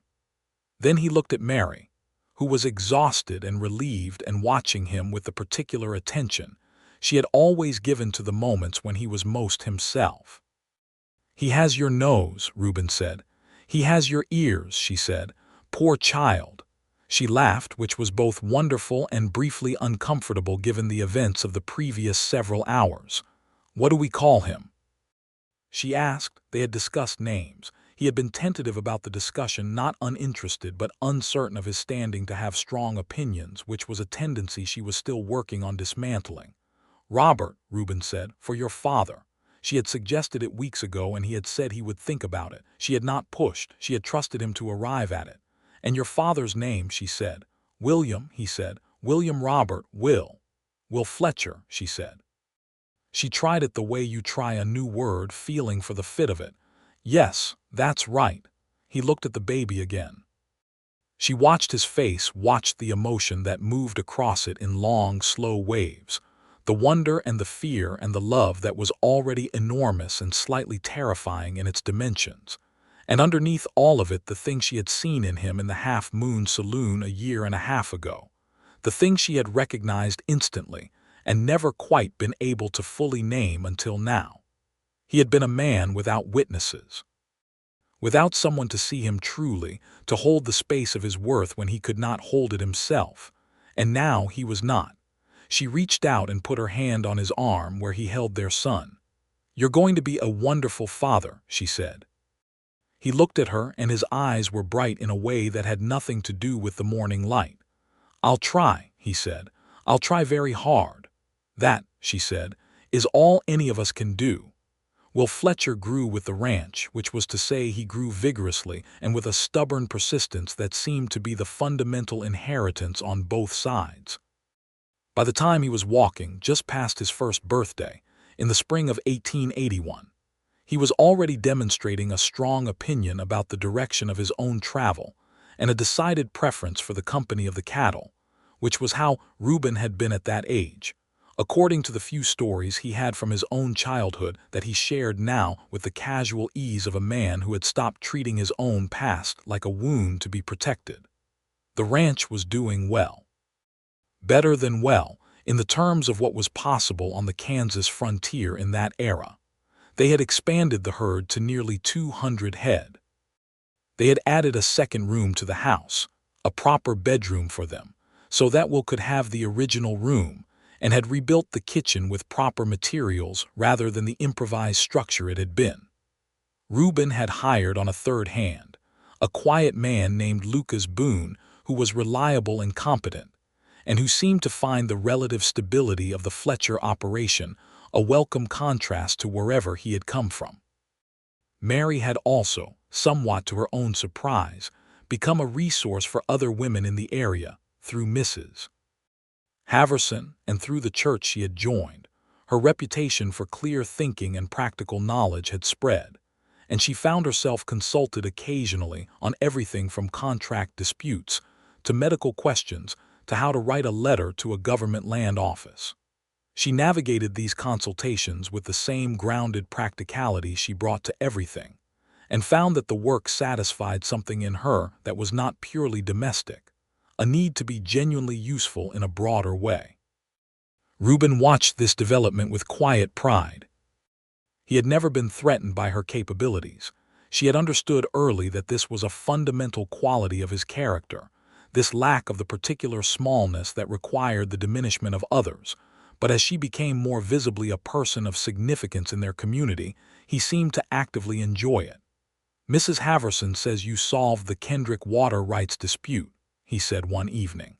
Then he looked at Mary, who was exhausted and relieved and watching him with the particular attention she had always given to the moments when he was most himself. He has your nose, Reuben said. He has your ears, she said. Poor child. She laughed, which was both wonderful and briefly uncomfortable given the events of the previous several hours. What do we call him? She asked. They had discussed names. He had been tentative about the discussion, not uninterested but uncertain of his standing to have strong opinions, which was a tendency she was still working on dismantling. Robert, Reuben said, for your father. She had suggested it weeks ago, and he had said he would think about it. She had not pushed. She had trusted him to arrive at it. And your father's name, she said. William, he said. William Robert, Will Fletcher, she said. She tried it the way you try a new word, feeling for the fit of it. Yes, that's right. He looked at the baby again. She watched his face, watched the emotion that moved across it in long, slow waves. The wonder and the fear and the love that was already enormous and slightly terrifying in its dimensions. And underneath all of it, the thing she had seen in him in the Half Moon Saloon a year and a half ago. The thing she had recognized instantly and never quite been able to fully name until now. He had been a man without witnesses. Without someone to see him truly, to hold the space of his worth when he could not hold it himself. And now he was not. She reached out and put her hand on his arm where he held their son. You're going to be a wonderful father, she said. He looked at her, and his eyes were bright in a way that had nothing to do with the morning light. I'll try, he said. I'll try very hard. That, she said, is all any of us can do. Will Fletcher grew with the ranch, which was to say he grew vigorously and with a stubborn persistence that seemed to be the fundamental inheritance on both sides. By the time he was walking, just past his first birthday, in the spring of 1881, he was already demonstrating a strong opinion about the direction of his own travel and a decided preference for the company of the cattle, which was how Reuben had been at that age, according to the few stories he had from his own childhood that he shared now with the casual ease of a man who had stopped treating his own past like a wound to be protected. The ranch was doing well. Better than well, in the terms of what was possible on the Kansas frontier in that era. They had expanded the herd to nearly 200 head. They had added a second room to the house, a proper bedroom for them, so that Will could have the original room, and had rebuilt the kitchen with proper materials rather than the improvised structure it had been. Reuben had hired on a third hand, a quiet man named Lucas Boone, who was reliable and competent, and who seemed to find the relative stability of the Fletcher operation a welcome contrast to wherever he had come from. Mary had also, somewhat to her own surprise, become a resource for other women in the area through Mrs. Haverson and through the church she had joined. Her reputation for clear thinking and practical knowledge had spread, and she found herself consulted occasionally on everything from contract disputes to medical questions, to how to write a letter to a government land office. She navigated these consultations with the same grounded practicality she brought to everything, and found that the work satisfied something in her that was not purely domestic, a need to be genuinely useful in a broader way. Reuben watched this development with quiet pride. He had never been threatened by her capabilities. She had understood early that this was a fundamental quality of his character, this lack of the particular smallness that required the diminishment of others. But as she became more visibly a person of significance in their community, he seemed to actively enjoy it. "Mrs. Haverson says you solved the Kendrick water rights dispute," he said one evening.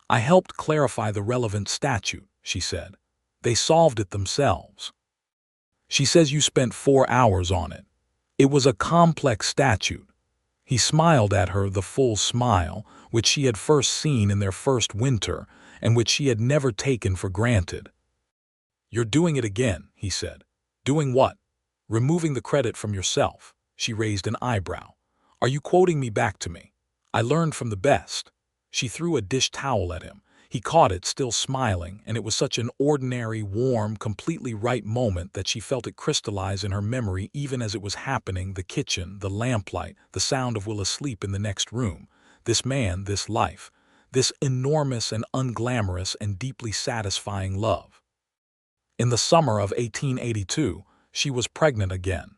"I helped clarify the relevant statute," she said. "They solved it themselves." She says you spent 4 hours on it. It was a complex statute. He smiled at her the full smile, which she had first seen in their first winter, and which she had never taken for granted. "You're doing it again," he said. "Doing what?" "Removing the credit from yourself." She raised an eyebrow. "Are you quoting me back to me? I learned from the best." She threw a dish towel at him. He caught it, still smiling, and it was such an ordinary, warm, completely right moment that she felt it crystallize in her memory even as it was happening. The kitchen, the lamplight, the sound of Will asleep in the next room. This man, this life, this enormous and unglamorous and deeply satisfying love. In the summer of 1882, she was pregnant again.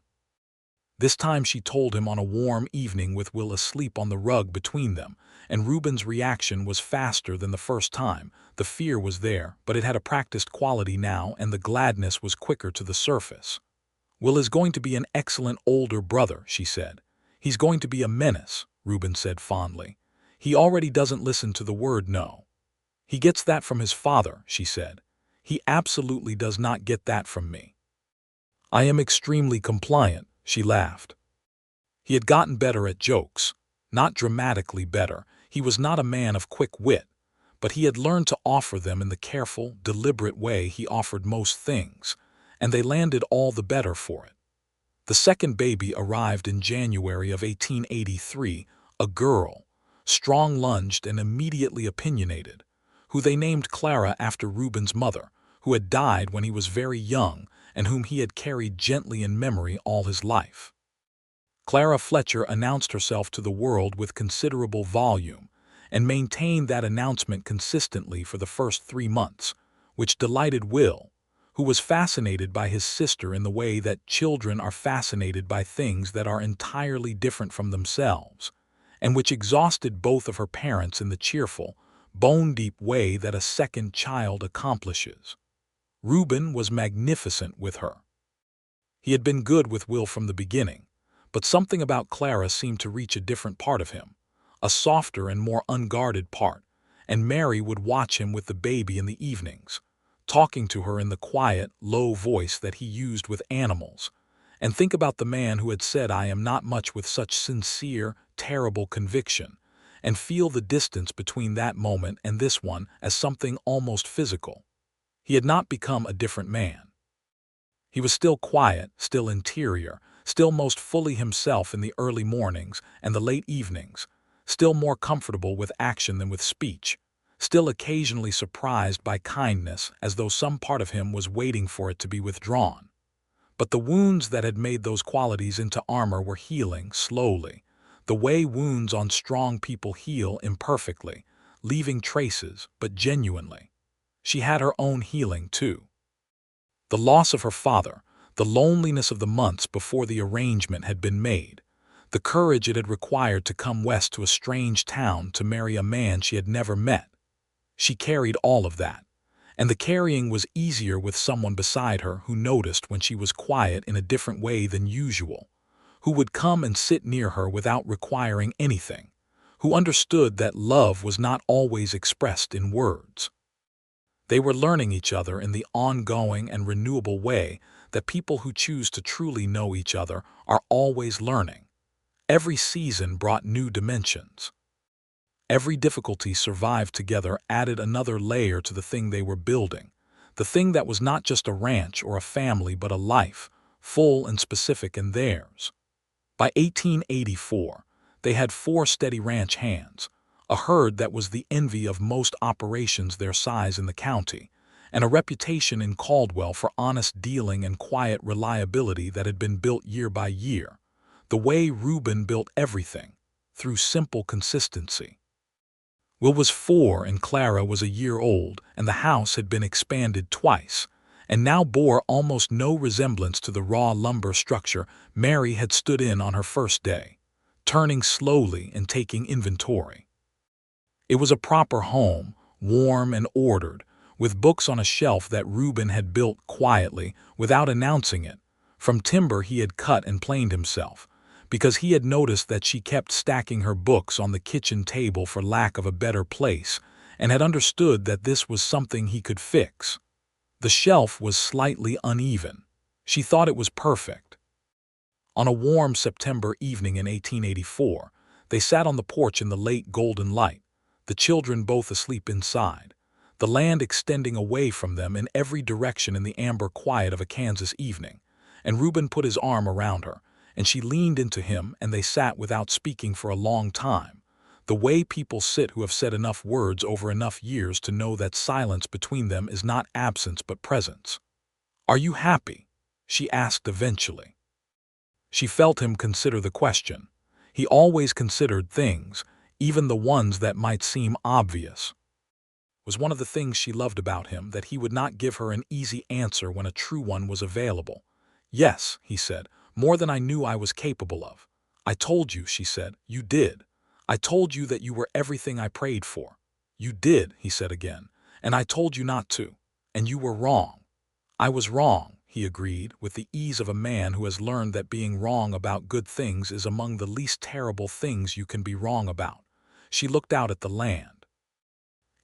This time she told him on a warm evening with Will asleep on the rug between them, and Reuben's reaction was faster than the first time. The fear was there, but it had a practiced quality now, and the gladness was quicker to the surface. "Will is going to be an excellent older brother," she said. "He's going to be a menace," Reuben said fondly. "He already doesn't listen to the word no." "He gets that from his father," she said. "He absolutely does not get that from me. I am extremely compliant," she laughed. He had gotten better at jokes, not dramatically better. He was not a man of quick wit, but he had learned to offer them in the careful, deliberate way he offered most things, and they landed all the better for it. The second baby arrived in January of 1883, a girl, strong-lunged and immediately opinionated, who they named Clara after Reuben's mother, who had died when he was very young and whom he had carried gently in memory all his life. Clara Fletcher announced herself to the world with considerable volume, and maintained that announcement consistently for the first 3 months, which delighted Will, who was fascinated by his sister in the way that children are fascinated by things that are entirely different from themselves, and which exhausted both of her parents in the cheerful, bone-deep way that a second child accomplishes. Reuben was magnificent with her. He had been good with Will from the beginning, but something about Clara seemed to reach a different part of him, a softer and more unguarded part, and Mary would watch him with the baby in the evenings, talking to her in the quiet, low voice that he used with animals, and think about the man who had said I am not much with such sincere, terrible conviction, and feel the distance between that moment and this one as something almost physical. He had not become a different man. He was still quiet, still interior, still most fully himself in the early mornings and the late evenings, still more comfortable with action than with speech, still occasionally surprised by kindness as though some part of him was waiting for it to be withdrawn. But the wounds that had made those qualities into armor were healing slowly, the way wounds on strong people heal imperfectly, leaving traces, but genuinely. She had her own healing, too. The loss of her father, the loneliness of the months before the arrangement had been made, the courage it had required to come west to a strange town to marry a man she had never met. She carried all of that, and the carrying was easier with someone beside her who noticed when she was quiet in a different way than usual, who would come and sit near her without requiring anything, who understood that love was not always expressed in words. They were learning each other in the ongoing and renewable way that people who choose to truly know each other are always learning. Every season brought new dimensions. Every difficulty survived together added another layer to the thing they were building, the thing that was not just a ranch or a family but a life, full and specific in theirs. By 1884, they had 4 steady ranch hands, a herd that was the envy of most operations their size in the county, and a reputation in Caldwell for honest dealing and quiet reliability that had been built year by year, the way Reuben built everything, through simple consistency. Will was 4 and Clara was a year old, and the house had been expanded twice, and now bore almost no resemblance to the raw lumber structure Mary had stood in on her first day, turning slowly and taking inventory. It was a proper home, warm and ordered, with books on a shelf that Reuben had built quietly, without announcing it, from timber he had cut and planed himself, because he had noticed that she kept stacking her books on the kitchen table for lack of a better place, and had understood that this was something he could fix. The shelf was slightly uneven. She thought it was perfect. On a warm September evening in 1884, they sat on the porch in the late golden light, the children both asleep inside, the land extending away from them in every direction in the amber quiet of a Kansas evening, and Reuben put his arm around her, and she leaned into him, and they sat without speaking for a long time, the way people sit who have said enough words over enough years to know that silence between them is not absence but presence. "Are you happy?" she asked eventually. She felt him consider the question. He always considered things, even the ones that might seem obvious. It was one of the things she loved about him, that he would not give her an easy answer when a true one was available. "Yes," he said, "more than I knew I was capable of." "I told you," she said. "You did. I told you that you were everything I prayed for." "You did," he said again, "and I told you not to. And you were wrong." "I was wrong," he agreed, with the ease of a man who has learned that being wrong about good things is among the least terrible things you can be wrong about. She looked out at the land.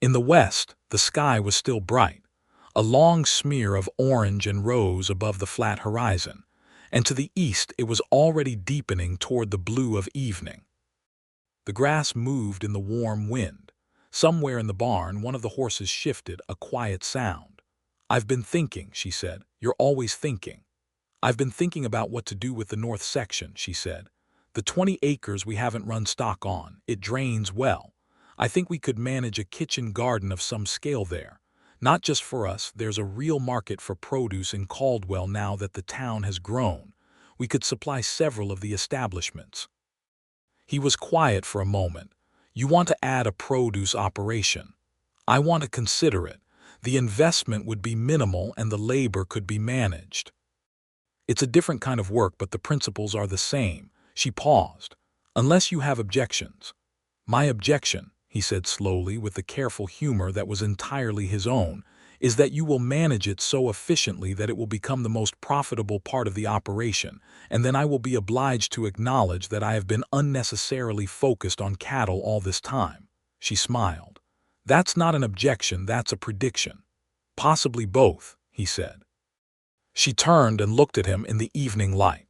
In the west, the sky was still bright, a long smear of orange and rose above the flat horizon, and to the east it was already deepening toward the blue of evening. The grass moved in the warm wind. Somewhere in the barn, one of the horses shifted, a quiet sound. "I've been thinking," she said. "You're always thinking." "I've been thinking about what to do with the north section," she said. "The 20 acres we haven't run stock on. It drains well. I think we could manage a kitchen garden of some scale there. Not just for us, there's a real market for produce in Caldwell now that the town has grown. We could supply several of the establishments." He was quiet for a moment. "You want to add a produce operation. I want to consider it. The investment would be minimal and the labor could be managed. It's a different kind of work, but the principles are the same." She paused. "Unless you have objections." "My objection," he said slowly, with the careful humor that was entirely his own, "is that you will manage it so efficiently that it will become the most profitable part of the operation, and then I will be obliged to acknowledge that I have been unnecessarily focused on cattle all this time." She smiled. "That's not an objection, that's a prediction." "Possibly both," he said. She turned and looked at him in the evening light.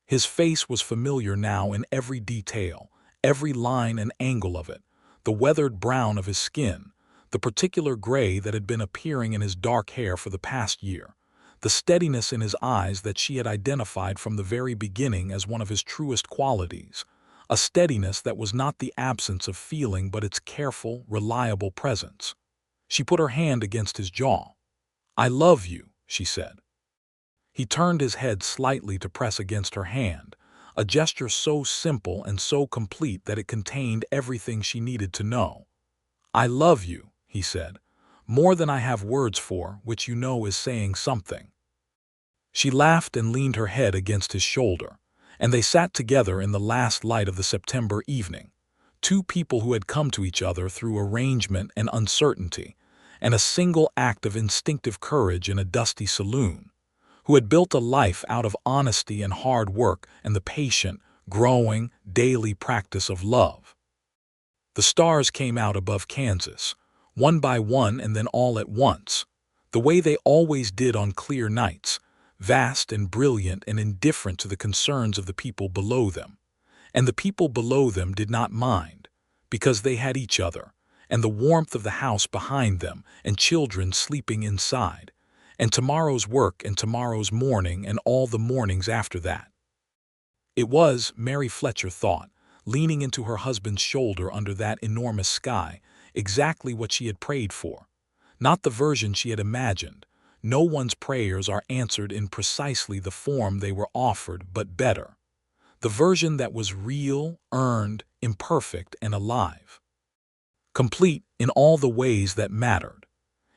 His face was familiar now in every detail, every line and angle of it, the weathered brown of his skin, the particular gray that had been appearing in his dark hair for the past year, the steadiness in his eyes that she had identified from the very beginning as one of his truest qualities, a steadiness that was not the absence of feeling but its careful, reliable presence. She put her hand against his jaw. "I love you," she said. He turned his head slightly to press against her hand, a gesture so simple and so complete that it contained everything she needed to know. "I love you," he said, "more than I have words for, which you know is saying something." She laughed and leaned her head against his shoulder, and they sat together in the last light of the September evening, two people who had come to each other through arrangement and uncertainty, and a single act of instinctive courage in a dusty saloon, who had built a life out of honesty and hard work and the patient, growing, daily practice of love. The stars came out above Kansas, one by one and then all at once, the way they always did on clear nights, vast and brilliant and indifferent to the concerns of the people below them. And the people below them did not mind, because they had each other, and the warmth of the house behind them, and children sleeping inside, and tomorrow's work and tomorrow's morning and all the mornings after that. It was, Mary Fletcher thought, leaning into her husband's shoulder under that enormous sky, exactly what she had prayed for. Not the version she had imagined. No one's prayers are answered in precisely the form they were offered, but better. The version that was real, earned, imperfect, and alive. Complete in all the ways that mattered.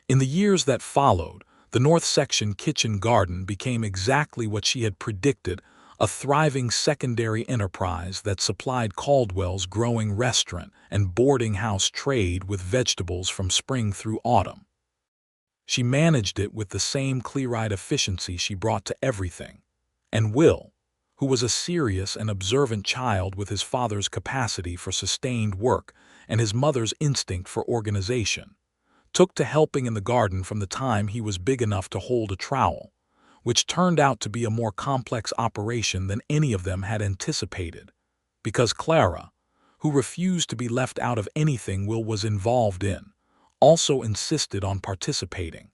In the years that followed, the North Section kitchen garden became exactly what she had predicted, a thriving secondary enterprise that supplied Caldwell's growing restaurant and boarding house trade with vegetables from spring through autumn. She managed it with the same clear-eyed efficiency she brought to everything. And Will, who was a serious and observant child with his father's capacity for sustained work and his mother's instinct for organization, took to helping in the garden from the time he was big enough to hold a trowel, which turned out to be a more complex operation than any of them had anticipated, because Clara, who refused to be left out of anything Will was involved in, also insisted on participating.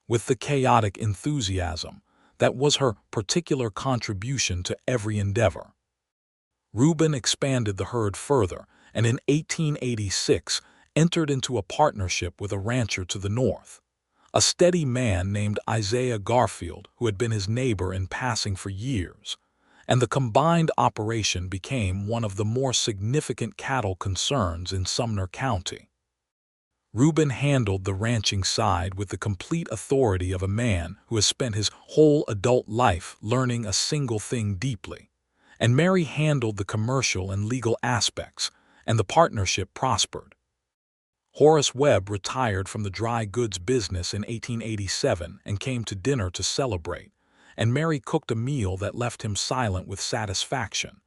With the chaotic enthusiasm that was her particular contribution to every endeavor. Reuben expanded the herd further and in 1886 entered into a partnership with a rancher to the north, a steady man named Isaiah Garfield who had been his neighbor in passing for years, and the combined operation became one of the more significant cattle concerns in Sumner County. Reuben handled the ranching side with the complete authority of a man who has spent his whole adult life learning a single thing deeply, and Mary handled the commercial and legal aspects, and the partnership prospered. Horace Webb retired from the dry goods business in 1887 and came to dinner to celebrate, and Mary cooked a meal that left him silent with satisfaction,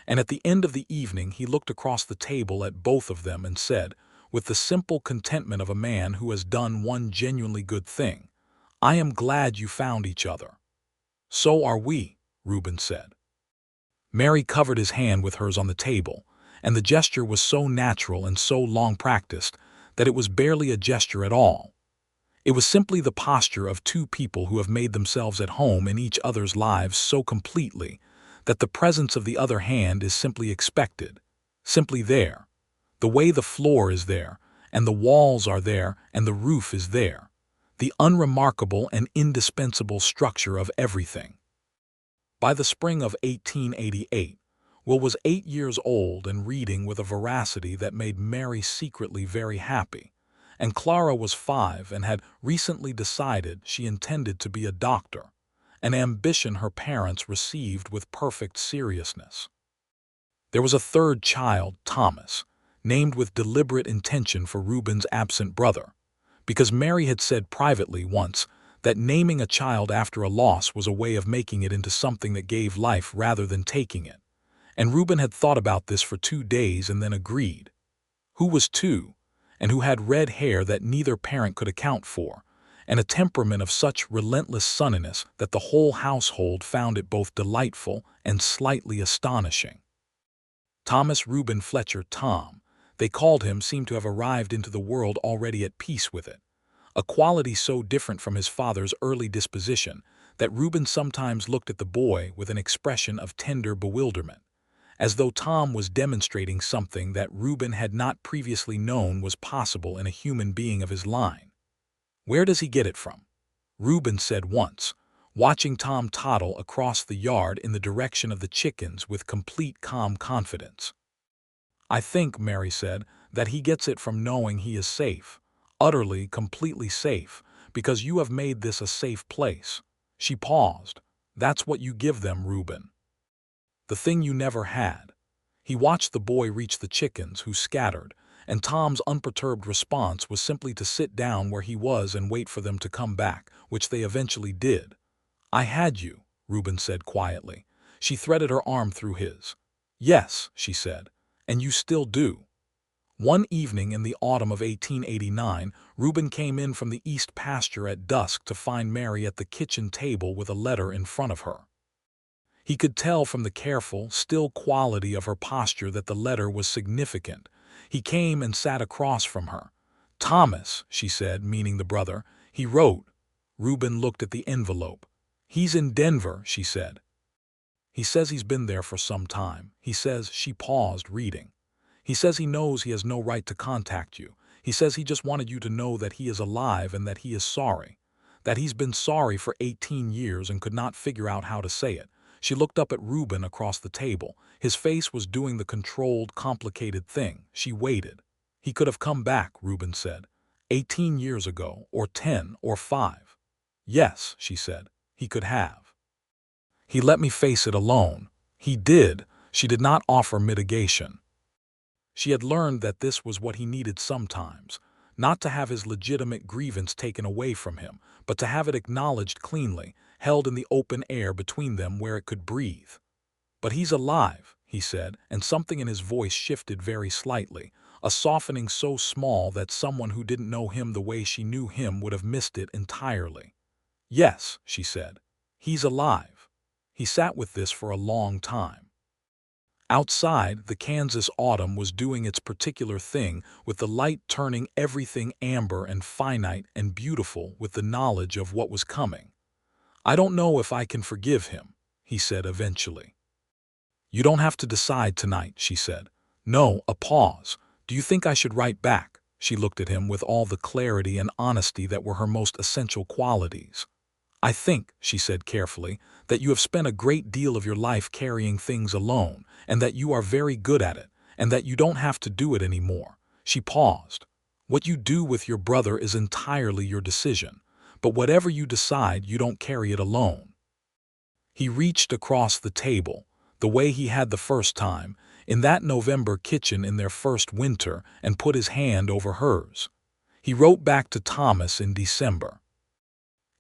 and at the end of the evening he looked across the table at both of them and said, with the simple contentment of a man who has done one genuinely good thing, "I am glad you found each other." "So are we," Reuben said. Mary covered his hand with hers on the table, and the gesture was so natural and so long practiced that it was barely a gesture at all. It was simply the posture of two people who have made themselves at home in each other's lives so completely that the presence of the other hand is simply expected, simply there. The way the floor is there, and the walls are there, and the roof is there. The unremarkable and indispensable structure of everything. By the spring of 1888, Will was 8 years old and reading with a veracity that made Mary secretly very happy, and Clara was 5 and had recently decided she intended to be a doctor, an ambition her parents received with perfect seriousness. There was a third child, Thomas, named with deliberate intention for Reuben's absent brother, because Mary had said privately once that naming a child after a loss was a way of making it into something that gave life rather than taking it, and Reuben had thought about this for 2 days and then agreed. Who was 2, and who had red hair that neither parent could account for, and a temperament of such relentless sunniness that the whole household found it both delightful and slightly astonishing. Thomas Reuben Fletcher, Tom, they called him, seemed to have arrived into the world already at peace with it, a quality so different from his father's early disposition that Reuben sometimes looked at the boy with an expression of tender bewilderment, as though Tom was demonstrating something that Reuben had not previously known was possible in a human being of his line. "Where does he get it from?" Reuben said once, watching Tom toddle across the yard in the direction of the chickens with complete calm confidence. "I think," Mary said, "that he gets it from knowing he is safe, utterly, completely safe, because you have made this a safe place." She paused. "That's what you give them, Reuben. The thing you never had." He watched the boy reach the chickens, who scattered, and Tom's unperturbed response was simply to sit down where he was and wait for them to come back, which they eventually did. "I had you," Reuben said quietly. She threaded her arm through his. "Yes," she said, "and you still do." One evening in the autumn of 1889, Reuben came in from the east pasture at dusk to find Mary at the kitchen table with a letter in front of her. He could tell from the careful, still quality of her posture that the letter was significant. He came and sat across from her. "Thomas," she said, meaning the brother, "he wrote." Reuben looked at the envelope. "He's in Denver," she said. He says he's been there for some time. He says she paused reading. He says he knows he has no right to contact you. He says he just wanted you to know that he is alive and that he is sorry. That he's been sorry for 18 years and could not figure out how to say it. She looked up at Reuben across the table. His face was doing the controlled, complicated thing. She waited. He could have come back, Reuben said. 18 years ago, or 10, or 5. Yes, she said, he could have. He let me face it alone. He did. She did not offer mitigation. She had learned that this was what he needed sometimes, not to have his legitimate grievance taken away from him, but to have it acknowledged cleanly, held in the open air between them where it could breathe. But he's alive, he said, and something in his voice shifted very slightly, a softening so small that someone who didn't know him the way she knew him would have missed it entirely. Yes, she said, he's alive. He sat with this for a long time. Outside, the Kansas autumn was doing its particular thing, with the light turning everything amber and finite and beautiful with the knowledge of what was coming. I don't know if I can forgive him, he said eventually. You don't have to decide tonight, she said. No, a pause. Do you think I should write back? She looked at him with all the clarity and honesty that were her most essential qualities. I think, she said carefully, that you have spent a great deal of your life carrying things alone, and that you are very good at it, and that you don't have to do it anymore. She paused. What you do with your brother is entirely your decision, but whatever you decide, you don't carry it alone. He reached across the table, the way he had the first time, in that November kitchen in their first winter, and put his hand over hers. He wrote back to Thomas in December.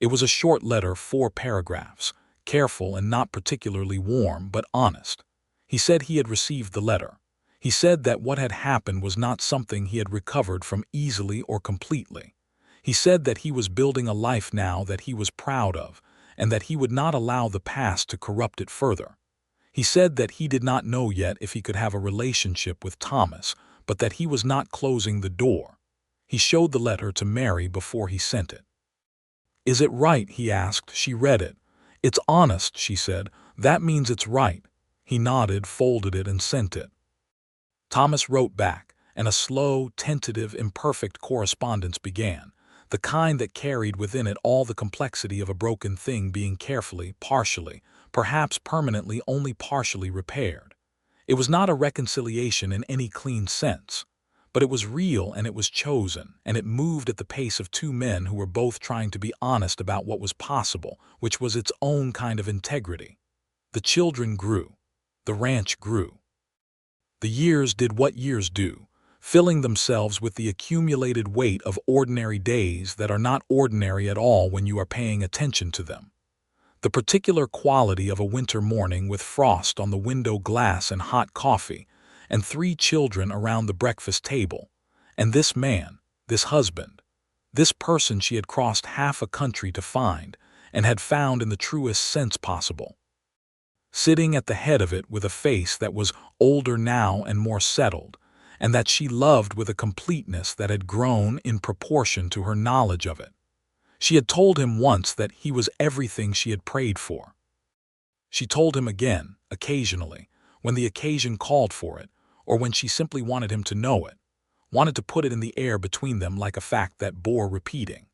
It was a short letter, 4 paragraphs, careful and not particularly warm, but honest. He said he had received the letter. He said that what had happened was not something he had recovered from easily or completely. He said that he was building a life now that he was proud of, and that he would not allow the past to corrupt it further. He said that he did not know yet if he could have a relationship with Thomas, but that he was not closing the door. He showed the letter to Mary before he sent it. Is it right? He asked. She read it. It's honest, she said. That means it's right. He nodded, folded it, and sent it. Thomas wrote back, and a slow, tentative, imperfect correspondence began, the kind that carried within it all the complexity of a broken thing being carefully, partially, perhaps permanently only partially repaired. It was not a reconciliation in any clean sense, but it was real and it was chosen, and it moved at the pace of 2 men who were both trying to be honest about what was possible, which was its own kind of integrity. The children grew. The ranch grew. The years did what years do, filling themselves with the accumulated weight of ordinary days that are not ordinary at all when you are paying attention to them. The particular quality of a winter morning with frost on the window glass and hot coffee, and 3 children around the breakfast table, and this man, this husband, this person she had crossed half a country to find, and had found in the truest sense possible. Sitting at the head of it with a face that was older now and more settled, and that she loved with a completeness that had grown in proportion to her knowledge of it. She had told him once that he was everything she had prayed for. She told him again, occasionally, when the occasion called for it, or when she simply wanted him to know it, wanted to put it in the air between them like a fact that bore repeating.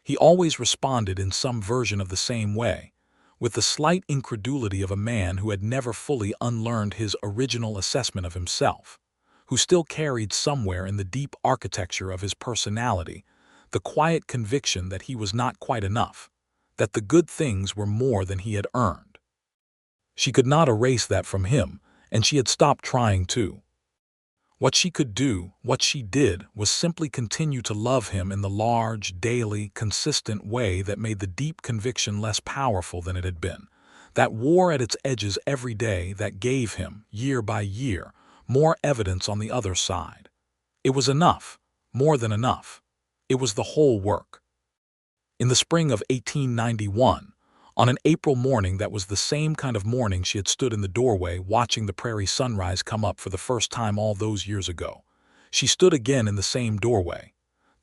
He always responded in some version of the same way, with the slight incredulity of a man who had never fully unlearned his original assessment of himself, who still carried somewhere in the deep architecture of his personality the quiet conviction that he was not quite enough, that the good things were more than he had earned. She could not erase that from him, and she had stopped trying to. What she could do, what she did, was simply continue to love him in the large, daily, consistent way that made the deep conviction less powerful than it had been, that wore at its edges every day, that gave him, year by year, more evidence on the other side. It was enough, more than enough. It was the whole work. In the spring of 1891, on an April morning that was the same kind of morning she had stood in the doorway watching the prairie sunrise come up for the first time all those years ago, she stood again in the same doorway,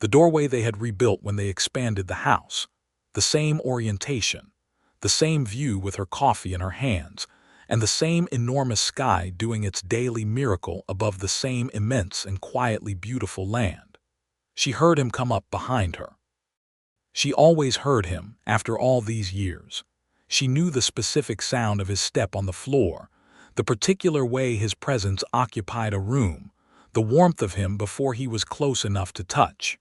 the doorway they had rebuilt when they expanded the house, the same orientation, the same view with her coffee in her hands, and the same enormous sky doing its daily miracle above the same immense and quietly beautiful land. She heard him come up behind her. She always heard him, after all these years. She knew the specific sound of his step on the floor, the particular way his presence occupied a room, the warmth of him before he was close enough to touch.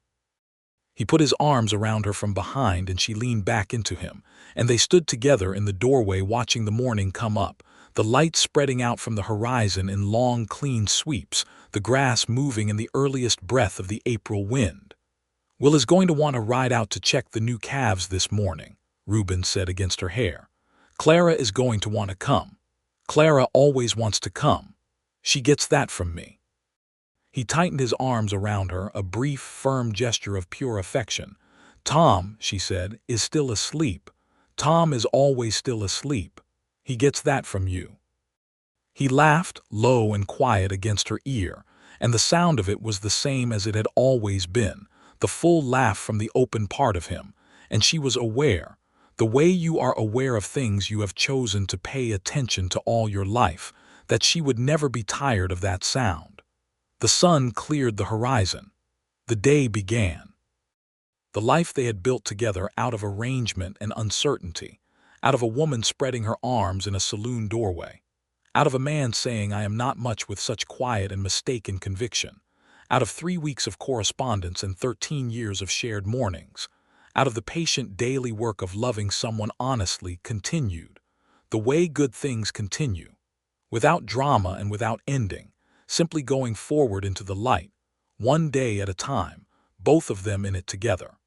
He put his arms around her from behind and she leaned back into him, and they stood together in the doorway watching the morning come up, the light spreading out from the horizon in long, clean sweeps, the grass moving in the earliest breath of the April wind. "Will is going to want to ride out to check the new calves this morning," Reuben said against her hair. "Clara is going to want to come. Clara always wants to come. She gets that from me." He tightened his arms around her, a brief, firm gesture of pure affection. "Tom," she said, "is still asleep. Tom is always still asleep. He gets that from you." He laughed, low and quiet against her ear, and the sound of it was the same as it had always been, the full laugh from the open part of him, and she was aware, the way you are aware of things you have chosen to pay attention to all your life, that she would never be tired of that sound. The sun cleared the horizon. The day began. The life they had built together out of arrangement and uncertainty, out of a woman spreading her arms in a saloon doorway, out of a man saying I am not much with such quiet and mistaken conviction, out of 3 weeks of correspondence and 13 years of shared mornings, out of the patient daily work of loving someone honestly, continued, the way good things continue, without drama and without ending, simply going forward into the light, one day at a time, both of them in it together.